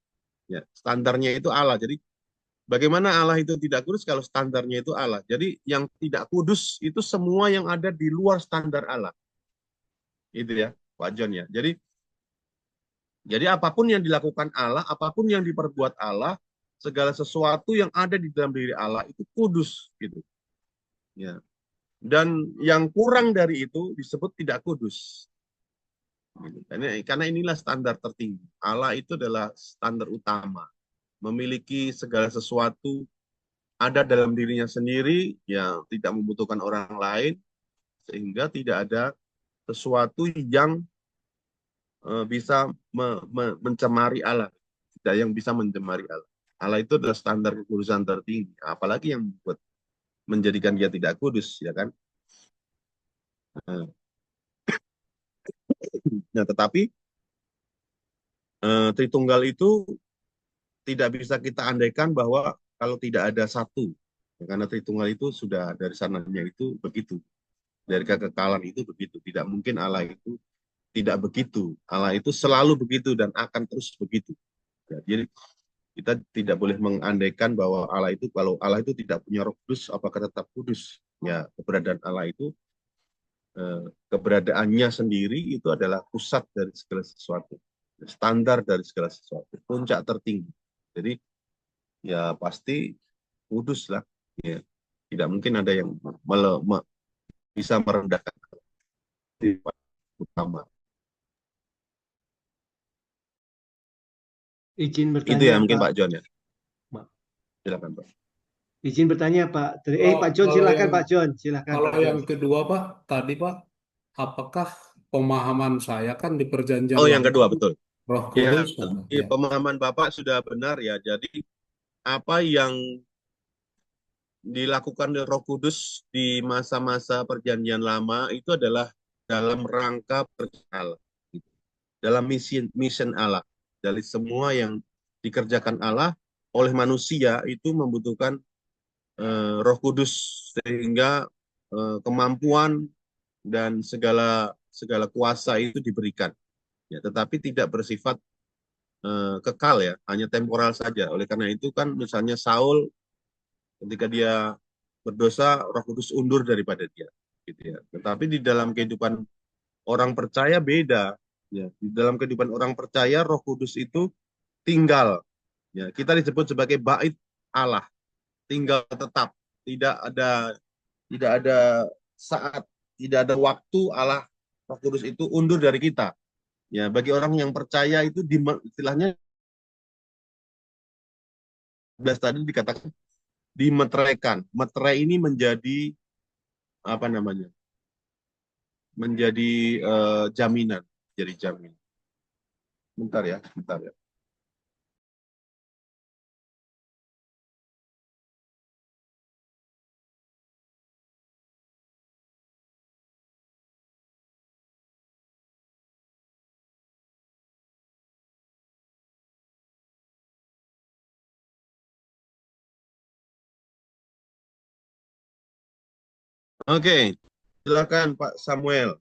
Ya, standarnya itu Allah. Jadi bagaimana Allah itu tidak kudus kalau standarnya itu Allah? Jadi yang tidak kudus itu semua yang ada di luar standar Allah. Itu ya, Pak John ya. Jadi apapun yang dilakukan Allah, apapun yang diperbuat Allah, segala sesuatu yang ada di dalam diri Allah itu kudus gitu. Ya. Dan yang kurang dari itu disebut tidak kudus. Gitu. Karena inilah standar tertinggi. Allah itu adalah standar utama. Memiliki segala sesuatu ada dalam dirinya sendiri yang tidak membutuhkan orang lain, sehingga tidak ada sesuatu yang bisa mencemari Allah, tidak yang bisa mencemari Allah. Allah itu adalah standar kekudusan tertinggi, apalagi yang membuat menjadikan dia tidak kudus, ya kan? Nah, tetapi Tritunggal itu tidak bisa kita andaikan bahwa kalau tidak ada satu, ya, karena Tritunggal itu sudah dari sananya itu begitu, dari kekekalan itu begitu. Tidak mungkin Allah itu tidak begitu. Allah itu selalu begitu dan akan terus begitu. Ya, jadi kita tidak boleh mengandaikan bahwa Allah itu, kalau Allah itu tidak punya Roh Kudus, apakah tetap kudus? Ya, keberadaan Allah itu keberadaannya sendiri itu adalah pusat dari segala sesuatu, standar dari segala sesuatu, puncak tertinggi. Jadi ya pasti kudus lah. Ya, tidak mungkin ada yang bisa merendahkan utama. Izin Itu bertanya, ya mungkin Pak. Pak John ya. Ma- Silakan Pak. Izin bertanya, Pak. Pak John, Kalau silakan yang Pak John, silakan kalau Pak John. yang kedua Pak, tadi Pak, apakah pemahaman saya kan di Perjanjian Oh, yang Lama kedua betul. Roh Ya, Kudus kan? Ya. pemahaman Bapak sudah benar ya. Jadi apa yang dilakukan oleh Roh Kudus di masa-masa Perjanjian Lama itu adalah dalam rangka percaya Allah, dalam mission Allah. Dari semua yang dikerjakan Allah oleh manusia itu membutuhkan Roh Kudus, sehingga kemampuan dan segala kuasa itu diberikan. Ya, tetapi tidak bersifat kekal ya, hanya temporal saja. Oleh karena itu kan misalnya Saul ketika dia berdosa, Roh Kudus undur daripada dia, gitu ya. Tetapi di dalam kehidupan orang percaya beda, ya. Di dalam kehidupan orang percaya Roh Kudus itu tinggal, ya. Kita disebut sebagai bait Allah, tinggal tetap, tidak ada saat, tidak ada waktu Allah Roh Kudus itu undur dari kita. Ya, bagi orang yang percaya itu istilahnya 11 tadi dikatakan dimeteraikan. Meterai ini menjadi apa namanya? Menjadi jaminan, jadi jaminan. Bentar ya. Oke, silakan Pak Samuel.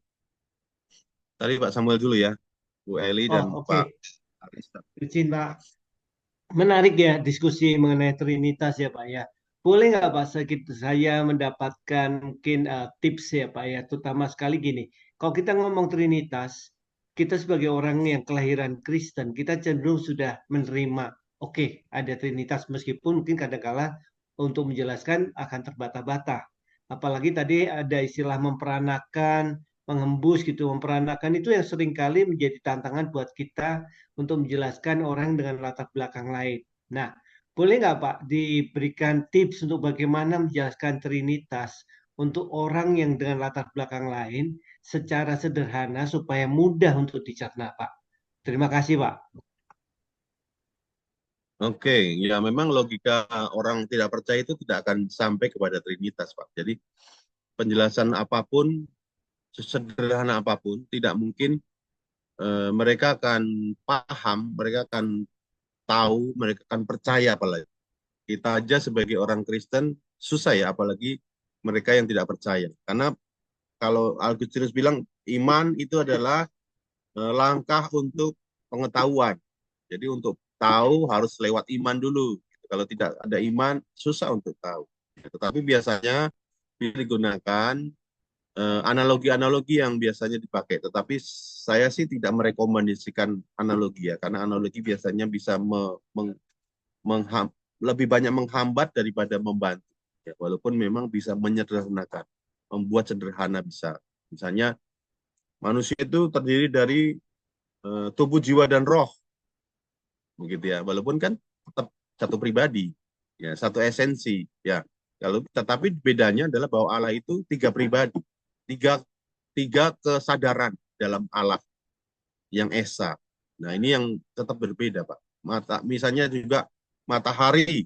Tadi Pak Samuel dulu ya, Bu Eli Oh, dan oke. Pak Arista. Izin, Pak. Menarik ya diskusi mengenai Trinitas ya Pak ya. Boleh nggak Pak saya mendapatkan mungkin tips ya Pak ya, terutama sekali gini. Kalau kita ngomong Trinitas, kita sebagai orang yang kelahiran Kristen, kita cenderung sudah menerima, oke, ada Trinitas meskipun mungkin kadang-kala untuk menjelaskan akan terbata-bata. Apalagi tadi ada istilah memperanakan, mengembus gitu, memperanakan itu yang seringkali menjadi tantangan buat kita untuk menjelaskan orang dengan latar belakang lain. Nah, boleh nggak Pak diberikan tips untuk bagaimana menjelaskan Trinitas untuk orang yang dengan latar belakang lain secara sederhana supaya mudah untuk dicerna, Pak? Terima kasih, Pak. Oke, ya memang logika orang tidak percaya itu tidak akan sampai kepada Trinitas, Pak. Jadi penjelasan apapun, sesederhana apapun, tidak mungkin mereka akan paham, mereka akan tahu, mereka akan percaya apalagi. Kita aja sebagai orang Kristen susah ya, apalagi mereka yang tidak percaya. Karena kalau Augustinus bilang iman itu adalah langkah untuk pengetahuan. Jadi untuk tahu harus lewat iman dulu. Kalau tidak ada iman susah untuk tahu. Tetapi biasanya digunakan analogi-analogi yang biasanya dipakai. Tetapi saya sih tidak merekomendasikan analogi ya, karena analogi biasanya bisa lebih banyak menghambat daripada membantu. Ya, walaupun memang bisa menyederhanakan, membuat sederhana bisa. Misalnya manusia itu terdiri dari tubuh, jiwa, dan roh, begitu ya. Walaupun kan tetap satu pribadi, ya satu esensi, ya. Kalau tetapi bedanya adalah bahwa Allah itu tiga pribadi, tiga tiga kesadaran dalam Allah yang esa. Nah ini yang tetap berbeda, Pak. Misalnya juga matahari.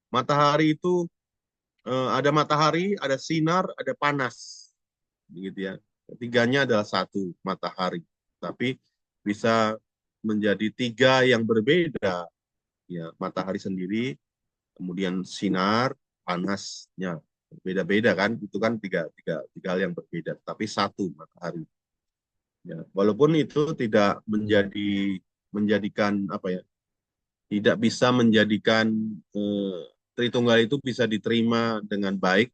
Matahari itu ada matahari, ada sinar, ada panas, begitu ya. Ketiganya adalah satu matahari, tapi bisa menjadi tiga yang berbeda. Ya, matahari sendiri, kemudian sinar, panasnya beda-beda kan? Itu kan tiga hal yang berbeda, tapi satu matahari. Ya, walaupun itu tidak menjadikan apa ya? Tidak bisa menjadikan Tritunggal itu bisa diterima dengan baik,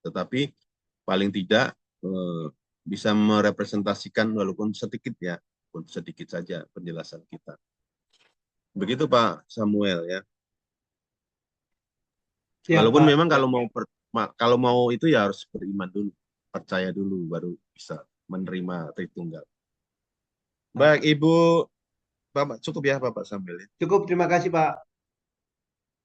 tetapi paling tidak bisa merepresentasikan walaupun sedikit ya, sedikit saja penjelasan kita. Begitu Pak Samuel ya. Siap, Walaupun Pak. memang kalau mau itu ya harus beriman dulu, percaya dulu baru bisa menerima Tritunggal. Baik Ibu, Bapak cukup ya Bapak Samuel ya. Cukup, terima kasih, Pak.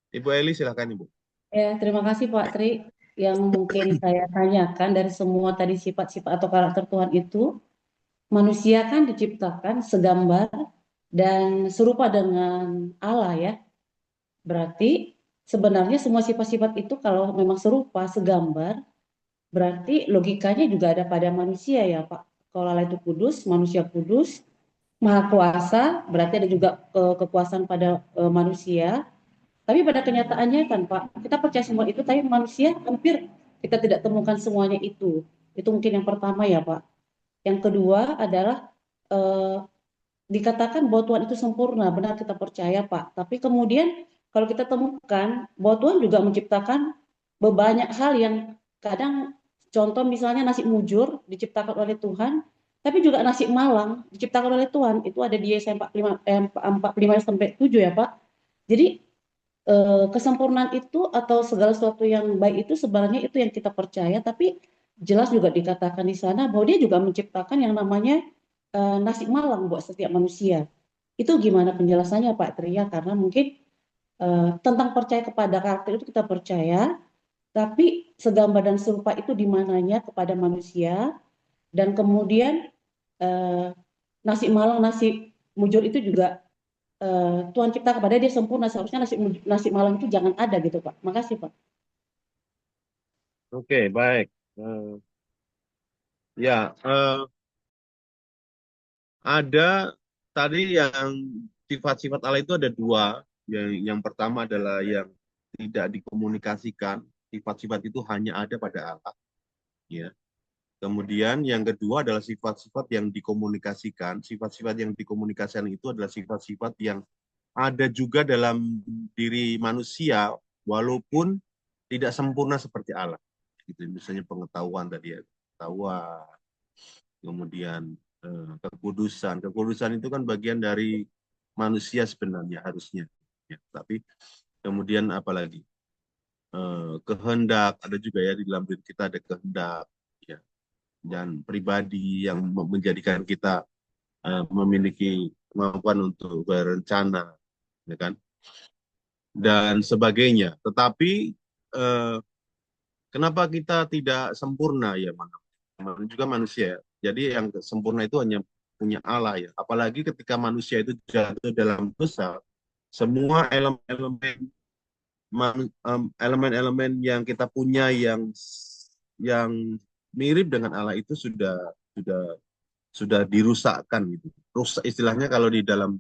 Ibu Eli silakan Ibu. Ya, terima kasih Pak Tri. Yang mungkin saya tanyakan dari semua tadi sifat-sifat atau karakter Tuhan itu, manusia kan diciptakan segambar dan serupa dengan Allah ya. Berarti sebenarnya semua sifat-sifat itu kalau memang serupa, segambar, berarti logikanya juga ada pada manusia ya Pak. Kalau Allah itu kudus, manusia kudus, maha kuasa, berarti ada juga kekuasaan pada manusia. Tapi pada kenyataannya kan Pak, kita percaya semua itu, tapi manusia hampir kita tidak temukan semuanya itu. Itu mungkin yang pertama ya Pak. Yang kedua adalah dikatakan bahwa Tuhan itu sempurna, benar kita percaya Pak. Tapi kemudian kalau kita temukan bahwa Tuhan juga menciptakan banyak hal yang kadang, contoh misalnya nasi mujur diciptakan oleh Tuhan, tapi juga nasi malang diciptakan oleh Tuhan. Itu ada di Yesaya 45 sampai 7 ya Pak. Jadi kesempurnaan itu atau segala sesuatu yang baik itu sebenarnya itu yang kita percaya, tapi jelas juga dikatakan di sana bahwa dia juga menciptakan yang namanya nasi malang buat setiap manusia. Itu gimana penjelasannya Pak Tria? Karena mungkin tentang percaya kepada karakter itu kita percaya, tapi segambar dan serupa itu di mananya kepada manusia, dan kemudian nasi malang, nasi mujur itu juga Tuhan cipta kepada dia sempurna, seharusnya nasi malam itu jangan ada gitu Pak. Makasih Pak. Oke, baik. Ya, ada tadi yang sifat-sifat Allah itu ada dua. Yang pertama adalah yang tidak dikomunikasikan. Sifat-sifat itu hanya ada pada Allah. ya. Kemudian yang kedua adalah sifat-sifat yang dikomunikasikan. Sifat-sifat yang dikomunikasikan itu adalah sifat-sifat yang ada juga dalam diri manusia, walaupun tidak sempurna seperti Allah. Gitu. Misalnya pengetahuan tadi ya, pengetahuan, kemudian kekudusan. Kekudusan itu kan bagian dari manusia sebenarnya harusnya. Ya. Tapi kemudian apalagi kehendak, ada juga ya di dalam diri kita ada kehendak. Ya, dan pribadi yang menjadikan kita memiliki kemampuan untuk berencana, ya kan, dan sebagainya. Tetapi kenapa kita tidak sempurna ya, mana juga manusia. Jadi yang sempurna itu hanya punya Allah ya. Apalagi ketika manusia itu jatuh dalam dosa, semua elemen-elemen yang kita punya yang mirip dengan Allah itu sudah dirusakkan gitu. Rusak istilahnya kalau di dalam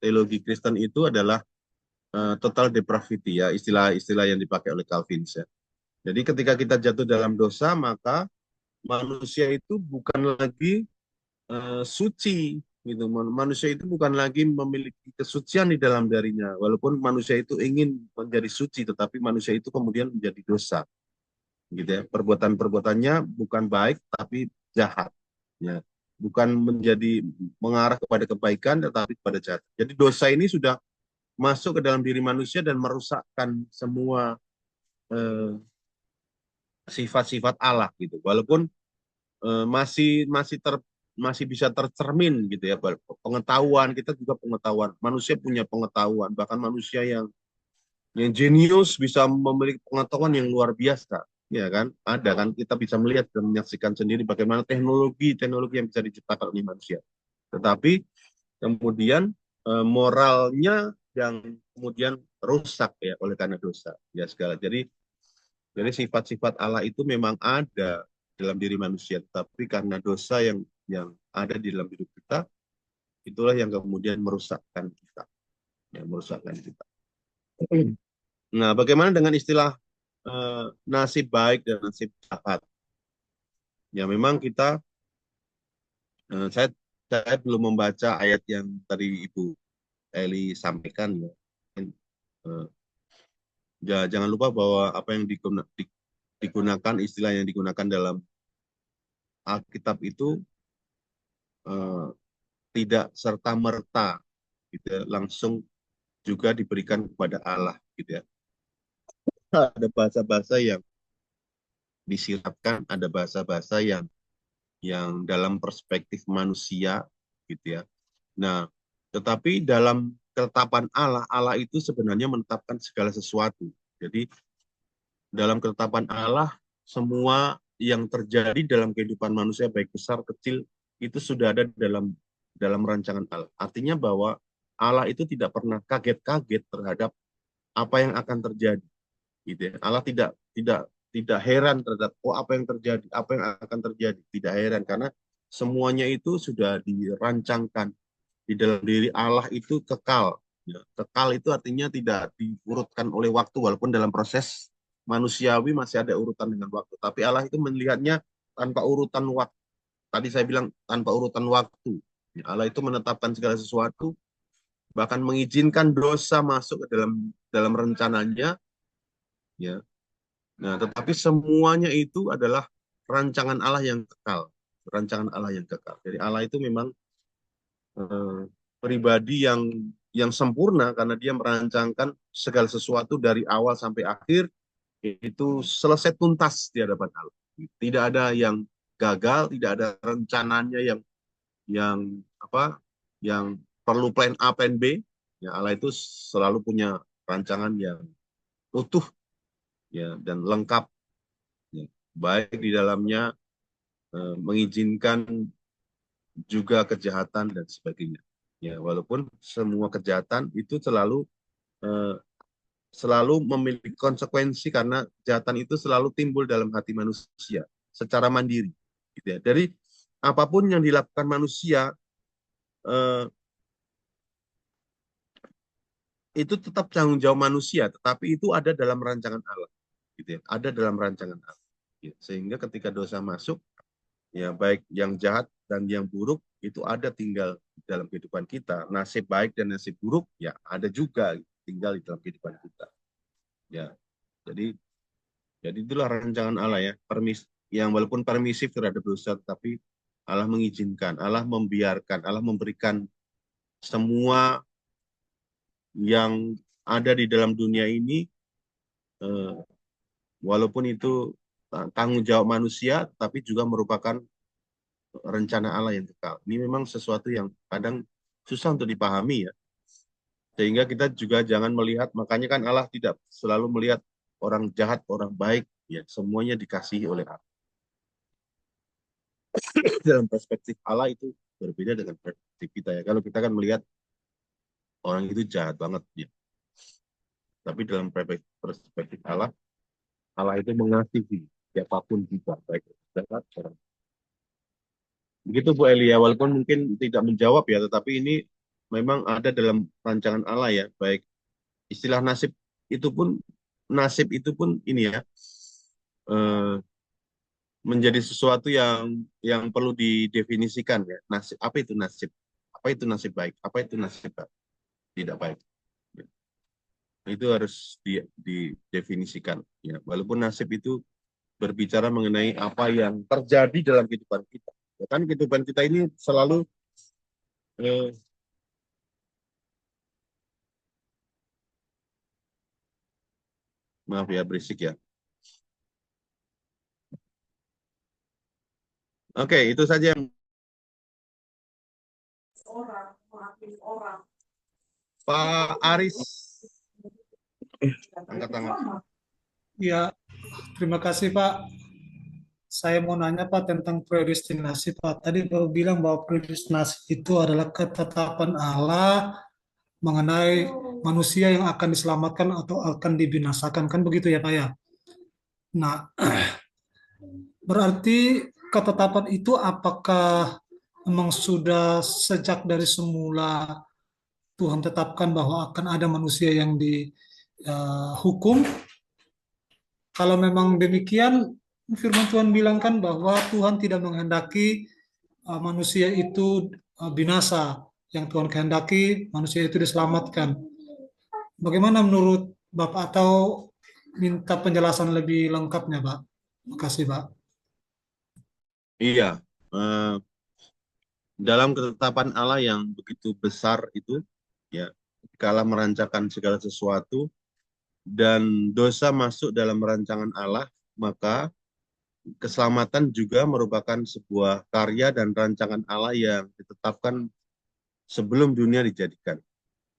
teologi Kristen itu adalah total depravity ya, istilah-istilah yang dipakai oleh Calvin ya. Jadi ketika kita jatuh dalam dosa, maka manusia itu bukan lagi suci gitu. Manusia itu bukan lagi memiliki kesucian di dalam dirinya. Walaupun manusia itu ingin menjadi suci, tetapi manusia itu kemudian menjadi dosa. Gitu ya. Perbuatan-perbuatannya bukan baik tapi jahat. Ya. Bukan mengarah kepada kebaikan tetapi kepada jahat. Jadi dosa ini sudah masuk ke dalam diri manusia dan merusakkan semua sifat-sifat Allah gitu. Walaupun masih bisa tercermin gitu ya, pengetahuan kita juga pengetahuan, manusia punya pengetahuan, bahkan manusia yang jenius bisa memiliki pengetahuan yang luar biasa, ya kan, ada kan, kita bisa melihat dan menyaksikan sendiri bagaimana teknologi yang bisa diciptakan oleh manusia, tetapi kemudian moralnya yang kemudian rusak ya oleh karena dosa ya segala. Jadi sifat-sifat Allah itu memang ada dalam diri manusia, tapi karena dosa yang ada di dalam hidup kita, itulah yang kemudian merusakkan kita. Nah, bagaimana dengan istilah nasib baik dan nasib jahat? Ya, memang kita, saya belum membaca ayat yang tadi Ibu Eli sampaikan ya. Jangan lupa bahwa apa yang digunakan, istilah yang digunakan dalam Alkitab itu tidak serta-merta gitu ya, langsung juga diberikan kepada Allah gitu ya. Ada bahasa-bahasa yang disirapkan, ada bahasa-bahasa yang dalam perspektif manusia gitu ya. Nah, tetapi dalam ketetapan Allah, Allah itu sebenarnya menetapkan segala sesuatu. Jadi dalam ketetapan Allah, semua yang terjadi dalam kehidupan manusia baik besar kecil itu sudah ada dalam rancangan Allah. Artinya bahwa Allah itu tidak pernah kaget-kaget terhadap apa yang akan terjadi. Gitu ya. Allah tidak heran terhadap apa yang terjadi, apa yang akan terjadi. Tidak heran karena semuanya itu sudah dirancangkan di dalam diri Allah itu kekal. Ya. Kekal itu artinya tidak diurutkan oleh waktu, walaupun dalam proses manusiawi masih ada urutan dengan waktu. Tapi Allah itu melihatnya tanpa urutan waktu. Tadi saya bilang tanpa urutan waktu. Ya, Allah itu menetapkan segala sesuatu, bahkan mengizinkan dosa masuk ke dalam rencananya. Ya. Nah, tetapi semuanya itu adalah rancangan Allah yang kekal. Rancangan Allah yang kekal. Jadi Allah itu memang pribadi yang sempurna karena dia merancangkan segala sesuatu dari awal sampai akhir itu selesai tuntas di hadapan Allah. Tidak ada yang gagal, tidak ada rencananya yang perlu plan A, plan B. Ya, Allah itu selalu punya rancangan yang utuh ya dan lengkap. Ya, baik di dalamnya mengizinkan juga kejahatan dan sebagainya. Ya, walaupun semua kejahatan itu selalu memiliki konsekuensi karena kejahatan itu selalu timbul dalam hati manusia secara mandiri. Gitu ya. Dari apapun yang dilakukan manusia itu tetap tanggung jawab manusia, tetapi itu ada dalam rancangan Allah. Gitu ya. Ada dalam rancangan Allah. Ya, sehingga ketika dosa masuk, ya baik yang jahat dan yang buruk itu ada tinggal dalam kehidupan kita. Nasib baik dan nasib buruk ya ada juga tinggal di dalam kehidupan kita. Ya, jadi itulah rancangan Allah ya, yang walaupun permisif terhadap dosa, tapi Allah mengizinkan, Allah membiarkan, Allah memberikan semua yang ada di dalam dunia ini, walaupun itu tanggung jawab manusia, tapi juga merupakan rencana Allah yang kekal. Ini memang sesuatu yang kadang susah untuk dipahami ya. Sehingga kita juga jangan melihat, makanya kan Allah tidak selalu melihat orang jahat, orang baik, ya semuanya dikasihi oleh Allah. Dalam perspektif Allah itu berbeda dengan perspektif kita ya. Kalau kita kan melihat orang itu jahat banget ya. Tapi dalam perspektif Allah, Allah itu mengasihi siapapun kita, baik jahat orang. Begitu Bu Elia, walaupun mungkin tidak menjawab ya, tetapi ini memang ada dalam rancangan Allah ya, baik istilah nasib itu pun ini ya, menjadi sesuatu yang perlu didefinisikan ya. Nasib, apa itu nasib? Apa itu nasib baik? Apa itu nasib tidak baik? Itu harus didefinisikan ya. Walaupun nasib itu berbicara mengenai apa yang terjadi dalam kehidupan kita. Ya kan kehidupan kita ini selalu maaf ya berisik ya. Oke, itu saja yang Pak Aris angkat tangan. Ya, terima kasih Pak. Saya mau nanya Pak tentang predestinasi Pak. Tadi Bapak bilang bahwa predestinasi itu adalah ketetapan Allah mengenai manusia yang akan diselamatkan atau akan dibinasakan. Kan begitu ya Pak ya? Nah, berarti ketetapan itu apakah memang sudah sejak dari semula Tuhan tetapkan bahwa akan ada manusia yang dihukum? Kalau memang demikian, firman Tuhan bilang kan bahwa Tuhan tidak menghendaki manusia itu binasa. Yang Tuhan kehendaki manusia itu diselamatkan. Bagaimana menurut Bapak atau minta penjelasan lebih lengkapnya, Pak? Terima kasih, Pak. Iya, dalam ketetapan Allah yang begitu besar itu, ya, ketika Allah merancangkan segala sesuatu dan dosa masuk dalam rancangan Allah, maka keselamatan juga merupakan sebuah karya dan rancangan Allah yang ditetapkan sebelum dunia dijadikan.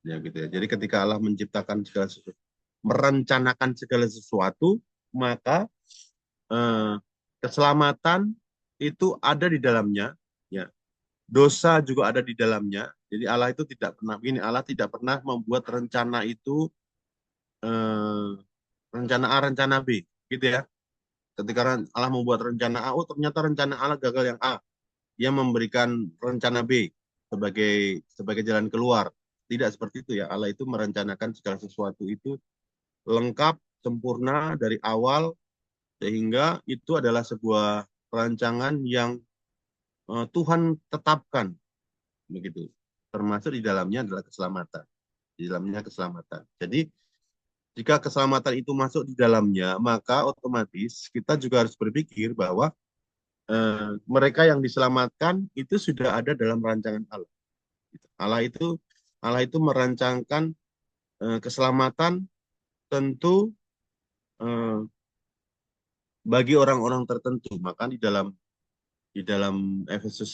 Ya gitu ya. Jadi ketika Allah menciptakan segala sesuatu, merencanakan segala sesuatu, maka keselamatan itu ada di dalamnya, ya. Dosa juga ada di dalamnya. Jadi Allah itu tidak pernah Allah tidak pernah membuat rencana itu rencana A, rencana B, gitu ya. Ketika Allah membuat rencana A, oh ternyata rencana Allah gagal yang A. Dia memberikan rencana B sebagai jalan keluar. Tidak seperti itu ya. Allah itu merencanakan segala sesuatu itu lengkap, sempurna dari awal, sehingga itu adalah sebuah rancangan yang Tuhan tetapkan, begitu. Termasuk di dalamnya adalah keselamatan. Di dalamnya keselamatan. Jadi jika keselamatan itu masuk di dalamnya, maka otomatis kita juga harus berpikir bahwa mereka yang diselamatkan itu sudah ada dalam rancangan Allah. Allah itu merancangkan keselamatan tentu bagi orang-orang tertentu. Maka di dalam Efesus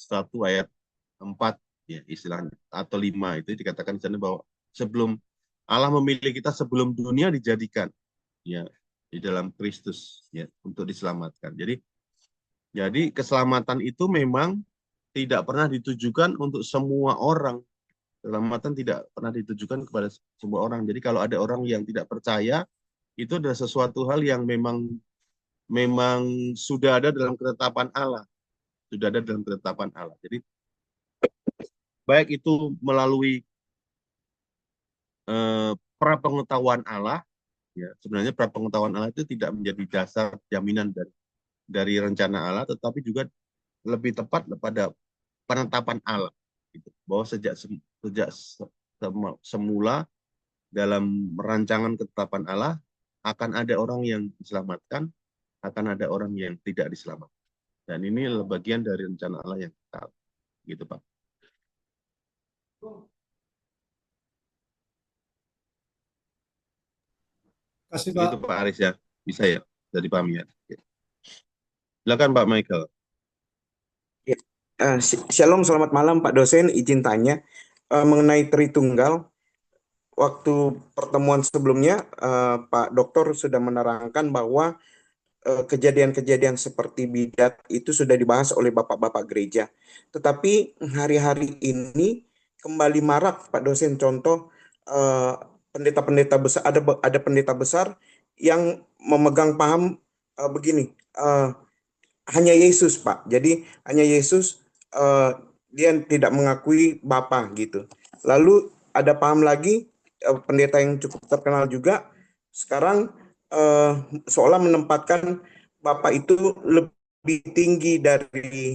1 ayat 4 ya istilahnya atau 5 itu dikatakan di sana bahwa sebelum Allah memilih kita sebelum dunia dijadikan ya di dalam Kristus ya untuk diselamatkan. Jadi keselamatan itu memang tidak pernah ditujukan untuk semua orang. Keselamatan tidak pernah ditujukan kepada semua orang. Jadi kalau ada orang yang tidak percaya, itu adalah sesuatu hal yang memang sudah ada dalam ketetapan Allah. Sudah ada dalam ketetapan Allah. Jadi baik itu melalui prapengetahuan Allah ya. Sebenarnya prapengetahuan Allah itu tidak menjadi dasar jaminan dari rencana Allah, tetapi juga lebih tepat pada penetapan Allah, gitu. Bahwa semula dalam rancangan ketetapan Allah akan ada orang yang diselamatkan, akan ada orang yang tidak diselamatkan. Dan ini adalah bagian dari rencana Allah yang tetap, gitu Pak. Kasih Pak. Itu Pak Aris ya, bisa ya, dari pahami ya. Silakan Pak Michael. Ya. Shalom, selamat malam Pak dosen. Izin tanya mengenai Tritunggal. Waktu pertemuan sebelumnya, Pak Doktor sudah menerangkan bahwa kejadian-kejadian seperti bidat itu sudah dibahas oleh bapak-bapak gereja. Tetapi hari-hari ini kembali marak Pak dosen. Contoh pendeta-pendeta besar, ada pendeta besar yang memegang paham begini. Hanya Yesus Pak. Jadi hanya Yesus, dia tidak mengakui Bapa gitu. Lalu ada paham lagi pendeta yang cukup terkenal juga sekarang seolah menempatkan Bapa itu lebih tinggi dari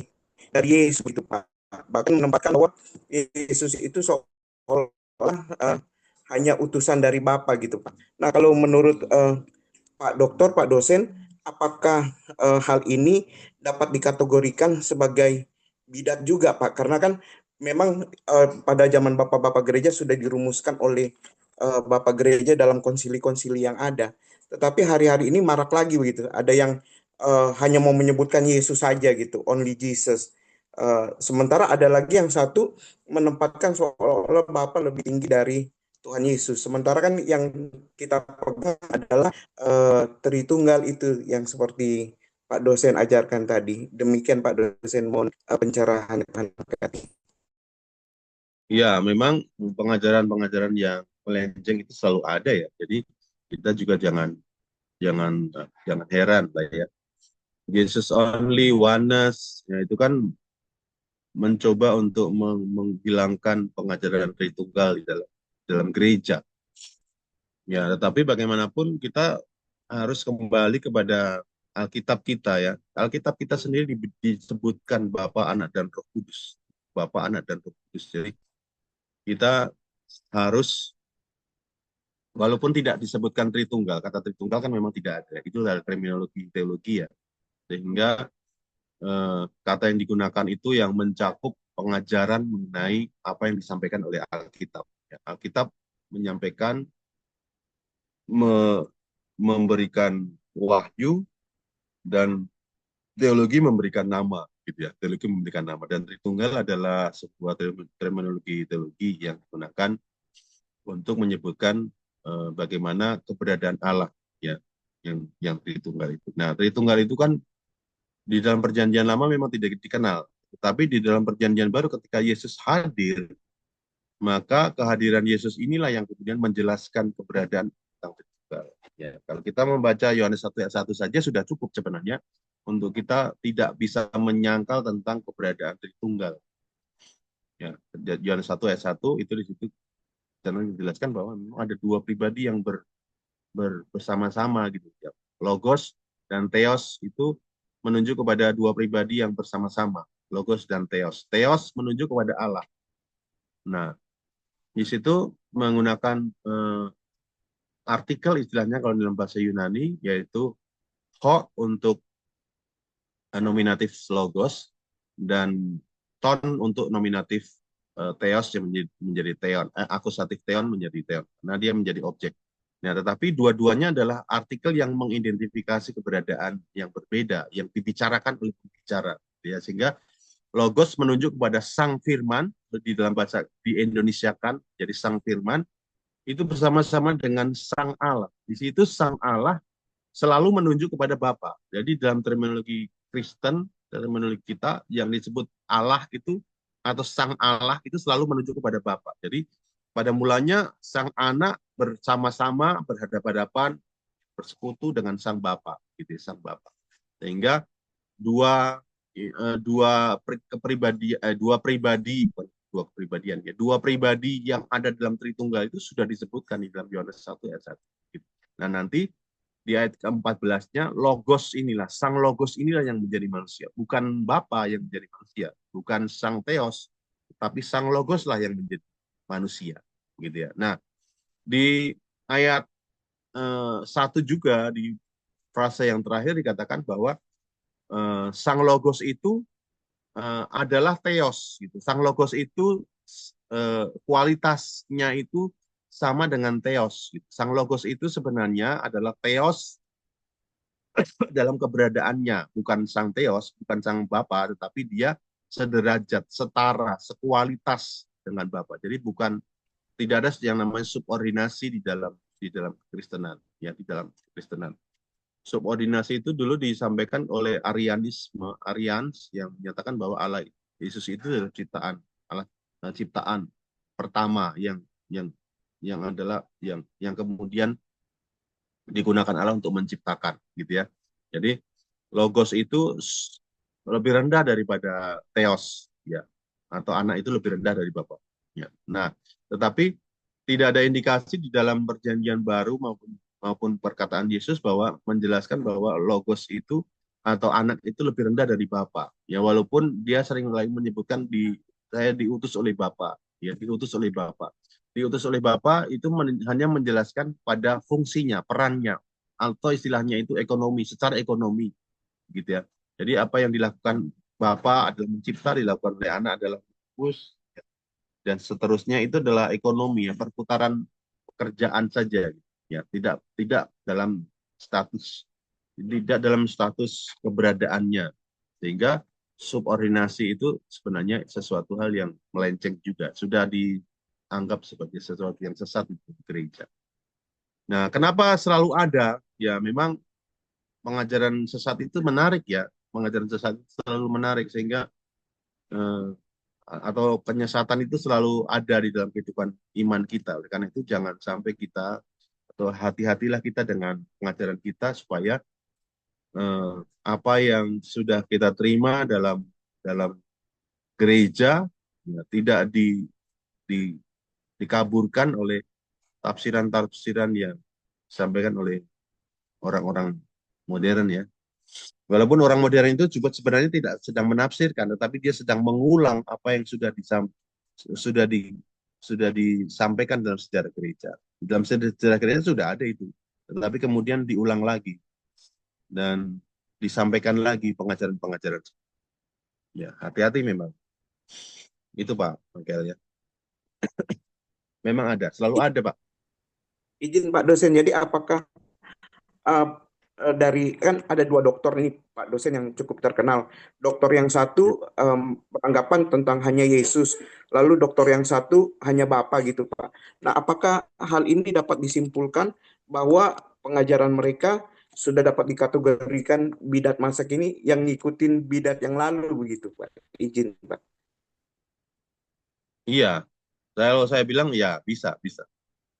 Yesus gitu Pak. Bahkan menempatkan bahwa Yesus itu seolah hanya utusan dari Bapa gitu Pak. Nah, kalau menurut Pak Doktor, Pak dosen, apakah hal ini dapat dikategorikan sebagai bidat juga Pak? Karena kan memang pada zaman bapak-bapak gereja sudah dirumuskan oleh bapak gereja dalam konsili-konsili yang ada. Tetapi hari-hari ini marak lagi begitu. Ada yang hanya mau menyebutkan Yesus saja gitu, only Jesus. Sementara ada lagi yang satu menempatkan seolah-olah Bapa lebih tinggi dari Tuhan Yesus. Sementara kan yang kita pegang adalah Tritunggal itu yang seperti Pak dosen ajarkan tadi. Demikian Pak dosen, mohon pencerahan. Ya, memang pengajaran-pengajaran yang melenceng itu selalu ada ya. Jadi kita juga jangan heran lah ya. Jesus only, oneness, ya itu kan mencoba untuk menghilangkan pengajaran Tritunggal di dalam gereja. Ya, tetapi bagaimanapun kita harus kembali kepada Alkitab kita ya. Alkitab kita sendiri disebutkan Bapa, Anak, dan Roh Kudus. Bapa, Anak, dan Roh Kudus. Jadi kita harus, walaupun tidak disebutkan Tritunggal, kata Tritunggal kan memang tidak ada. Itu adalah terminologi teologi ya. Sehingga kata yang digunakan itu yang mencakup pengajaran mengenai apa yang disampaikan oleh Alkitab. Ya, Alkitab menyampaikan, memberikan wahyu, dan teologi memberikan nama, gitu ya. Teologi memberikan nama, dan Tritunggal adalah sebuah terminologi teologi yang digunakan untuk menyebutkan bagaimana keberadaan Allah ya, yang Tritunggal itu. Nah, Tritunggal itu kan di dalam perjanjian lama memang tidak dikenal, tetapi di dalam perjanjian baru ketika Yesus hadir, maka kehadiran Yesus inilah yang kemudian menjelaskan keberadaan tentang Tritunggal. Ya, kalau kita membaca Yohanes 1 ayat 1 saja sudah cukup sebenarnya untuk kita tidak bisa menyangkal tentang keberadaan Tritunggal. Ya, Yohanes 1 ayat 1 itu di situ dan dijelaskan bahwa memang ada dua pribadi yang bersama-sama gitu ya. Logos dan Theos itu menunjuk kepada dua pribadi yang bersama-sama, Logos dan Theos. Theos menunjuk kepada Allah. Nah, di situ menggunakan artikel istilahnya kalau dalam bahasa Yunani, yaitu ho untuk nominatif Logos dan ton untuk nominatif Theos yang menjadi theon, akusatif theon menjadi theon, karena dia menjadi objek. Nah, tetapi dua-duanya adalah artikel yang mengidentifikasi keberadaan yang berbeda, yang dibicarakan oleh pembicara. Ya, sehingga Logos menunjuk kepada Sang Firman, di dalam bahasa di Indonesia kan, jadi Sang Firman, itu bersama-sama dengan Sang Allah. Di situ Sang Allah selalu menunjuk kepada Bapa. Jadi dalam terminologi Kristen, terminologi kita, yang disebut Allah itu, atau Sang Allah itu selalu menunjuk kepada Bapa. Jadi pada mulanya Sang Anak bersama-sama berhadapan-hadapan bersekutu dengan Sang Bapa, gitu, Sang Bapa. Sehingga dua pribadi yang ada dalam Tritunggal itu sudah disebutkan di dalam Yohanes 1 ayat 1. Gitu. Nah, nanti di ayat ke-14-nya logos inilah, sang logos inilah yang menjadi manusia, bukan Bapa yang menjadi manusia, bukan sang Theos, tapi sang logos lah yang menjadi manusia, gitu ya. Nah, di ayat 1 juga di frase yang terakhir dikatakan bahwa sang logos itu adalah Theos gitu. Sang logos itu kualitasnya itu sama dengan Theos gitu. Sang logos itu sebenarnya adalah Theos dalam keberadaannya, bukan sang Theos, bukan sang Bapa, tetapi dia sederajat, setara, sekualitas dengan Bapa. Jadi tidak ada yang namanya subordinasi di dalam Kristenan, ya, di dalam Kristenan. Subordinasi itu dulu disampaikan oleh Arians yang menyatakan bahwa Allah Yesus itu adalah ciptaan Allah, ciptaan pertama yang adalah yang kemudian digunakan Allah untuk menciptakan, gitu ya. Jadi logos itu lebih rendah daripada Theos, ya, atau anak itu lebih rendah dari Bapa. Ya. Nah, tetapi tidak ada indikasi di dalam Perjanjian Baru maupun perkataan Yesus bahwa menjelaskan bahwa logos itu atau anak itu lebih rendah dari Bapa. Ya, walaupun dia sering lagi menyebutkan saya diutus oleh Bapa, ya, diutus oleh Bapa. Diutus oleh Bapa itu hanya menjelaskan pada fungsinya, perannya, atau istilahnya itu ekonomi, secara ekonomi, gitu ya. Jadi apa yang dilakukan Bapa adalah mencipta, dilakukan oleh anak adalah menebus, dan seterusnya itu adalah ekonomi, ya, perputaran pekerjaan saja, ya, tidak dalam status keberadaannya, sehingga subordinasi itu sebenarnya sesuatu hal yang melenceng juga, sudah dianggap sebagai sesuatu yang sesat di gereja. Nah, kenapa selalu ada? Ya, memang pengajaran sesat itu menarik, ya, pengajaran sesat itu selalu menarik, sehingga atau penyesatan itu selalu ada di dalam kehidupan iman kita. Oleh karena itu jangan sampai kita, atau hati-hatilah kita dengan pengajaran kita, supaya apa yang sudah kita terima dalam gereja, ya, tidak dikaburkan oleh tafsiran-tafsiran yang disampaikan oleh orang-orang modern, ya. Walaupun orang modern itu juga sebenarnya tidak sedang menafsirkan, tetapi dia sedang mengulang apa yang sudah disampaikan dalam sejarah gereja. Dalam sejarah gereja sudah ada itu, tetapi kemudian diulang lagi dan disampaikan lagi pengajaran-pengajaran. Ya, hati-hati memang. Itu Pak Michael, ya. Memang ada, selalu ada, Pak. Izin Pak dosen, jadi apakah dari kan ada 2 dokter nih Pak dosen yang cukup terkenal. Dokter yang satu beranggapan tentang hanya Yesus, lalu dokter yang satu hanya Bapa gitu Pak. Nah, apakah hal ini dapat disimpulkan bahwa pengajaran mereka sudah dapat dikategorikan bidat masa kini yang ngikutin bidat yang lalu begitu Pak? Izin Pak. Iya, kalau saya bilang ya bisa.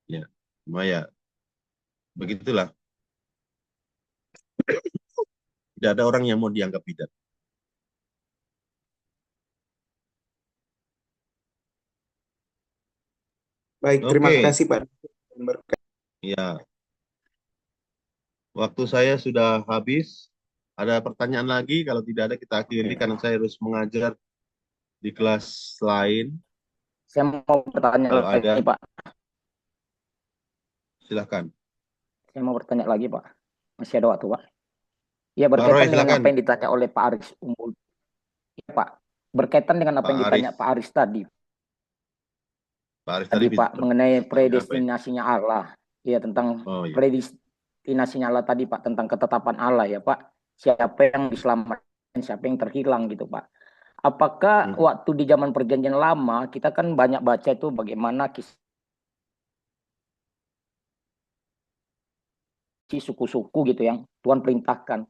Ya, cuma ya begitulah. Tidak ada orang yang mau dianggap bidat. Baik, terima Oke. kasih Pak. Ya, waktu saya sudah habis. Ada pertanyaan lagi? Kalau tidak ada kita akhiri karena saya harus mengajar di kelas lain. Saya mau bertanya Kalau lagi, ada, Pak. silakan. Saya mau bertanya lagi, Pak. Masih ada waktu, Pak. Ya, Pak Roy, berkaitan dengan silakan. apa yang ditanya oleh Pak Aris Unggul. Ya, Pak. Berkaitan dengan apa Pak yang ditanya Aris. Pak Aris tadi. Pak Aris Tadi, tadi Pak, mengenai apa ya? predestinasinya Allah. Ya, tentang Oh, iya. predestinasinya Allah tadi, Pak. Tentang ketetapan Allah, ya, Pak. Siapa yang diselamatkan, siapa yang terhilang, gitu, Pak. Apakah waktu di zaman perjanjian lama, kita kan banyak baca itu bagaimana kisah suku-suku gitu yang Tuhan perintahkan.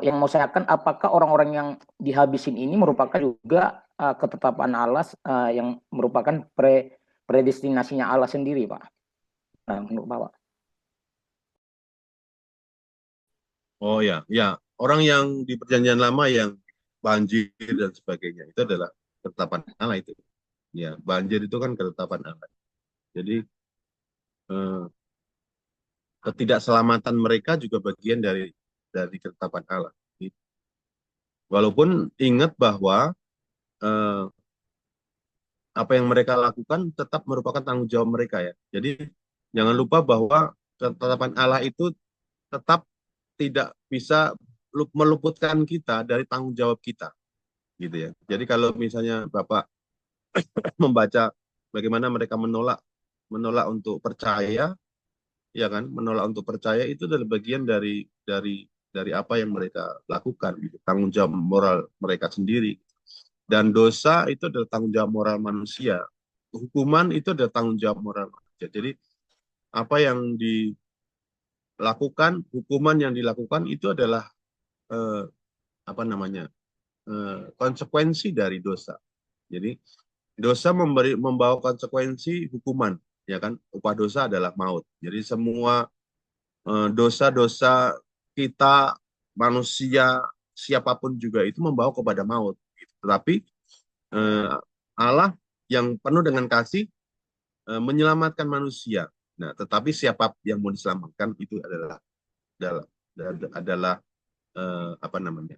Yang mau saya akan, apakah orang-orang yang dihabisin ini merupakan juga ketetapan Allah yang merupakan predestinasinya Allah sendiri, Pak? Nah, menurut Bapak. Oh ya, ya. Orang yang di perjanjian lama yang banjir dan sebagainya itu adalah ketetapan Allah itu. Ya, banjir itu kan ketetapan Allah. Jadi ketidakselamatan mereka juga bagian dari ketetapan Allah. Walaupun ingat bahwa eh, apa yang mereka lakukan tetap merupakan tanggung jawab mereka ya. Jadi jangan lupa bahwa ketetapan Allah itu tetap tidak bisa meluputkan kita dari tanggung jawab kita, gitu ya. Jadi kalau misalnya Bapak membaca bagaimana mereka menolak untuk percaya, ya kan, menolak untuk percaya itu adalah bagian dari apa yang mereka lakukan, gitu. Tanggung jawab moral mereka sendiri. Dan dosa itu adalah tanggung jawab moral manusia. Hukuman itu adalah tanggung jawab moral manusia. Jadi apa yang dilakukan, hukuman yang dilakukan itu adalah apa namanya, konsekuensi dari dosa. Jadi dosa membawa konsekuensi hukuman, ya kan? Upah dosa adalah maut. Jadi semua dosa-dosa kita, manusia, siapapun juga itu membawa kepada maut. Tetapi Allah yang penuh dengan kasih menyelamatkan manusia. Nah, tetapi siapa yang mau diselamatkan itu adalah apa namanya?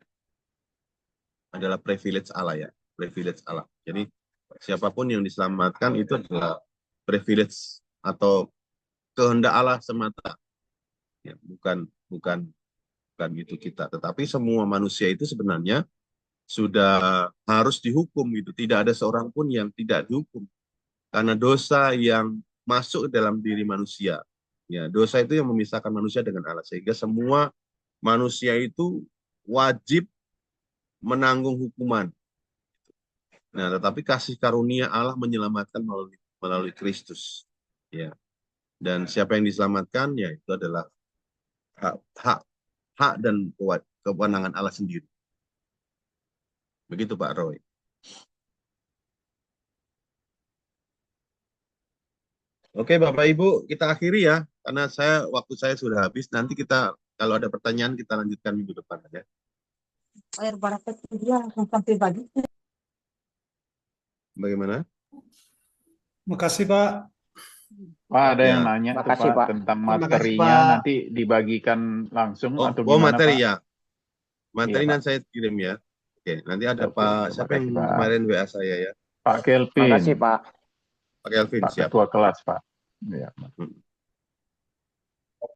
Adalah privilege Allah ya, privilege Allah. Jadi siapapun yang diselamatkan itu adalah privilege atau kehendak Allah semata. Ya, bukan itu kita. Tetapi semua manusia itu sebenarnya sudah harus dihukum gitu. Tidak ada seorang pun yang tidak dihukum karena dosa yang masuk dalam diri manusia. Ya, dosa itu yang memisahkan manusia dengan Allah, sehingga semua manusia itu wajib menanggung hukuman. Nah, tetapi kasih karunia Allah menyelamatkan melalui Kristus. Ya. Dan siapa yang diselamatkan ya itu adalah hak dan kewenangan Allah sendiri. Begitu Pak Roy. Oke Bapak Ibu, kita akhiri ya, karena waktu saya sudah habis. Nanti kita kalau ada pertanyaan kita lanjutkan minggu depan ya. Air barakat dia sampai pagi. Bagaimana? Makasih Pak. Pak, ada yang Ya. nanya tuh Makasih, Pak Pak. tentang Terima kasih, materinya Pak. nanti dibagikan langsung atau Oh gimana materi Pak? ya. Materi Iya, Pak. nanti saya kirim ya. Oke, nanti ada Oke, Pak, terima siapa yang kasih Pak. kemarin WA saya ya? Pak Kelvin, Makasih Pak. Pak Kelvin, Pak siap. Ketua Kelas Pak. Iya. Hmm.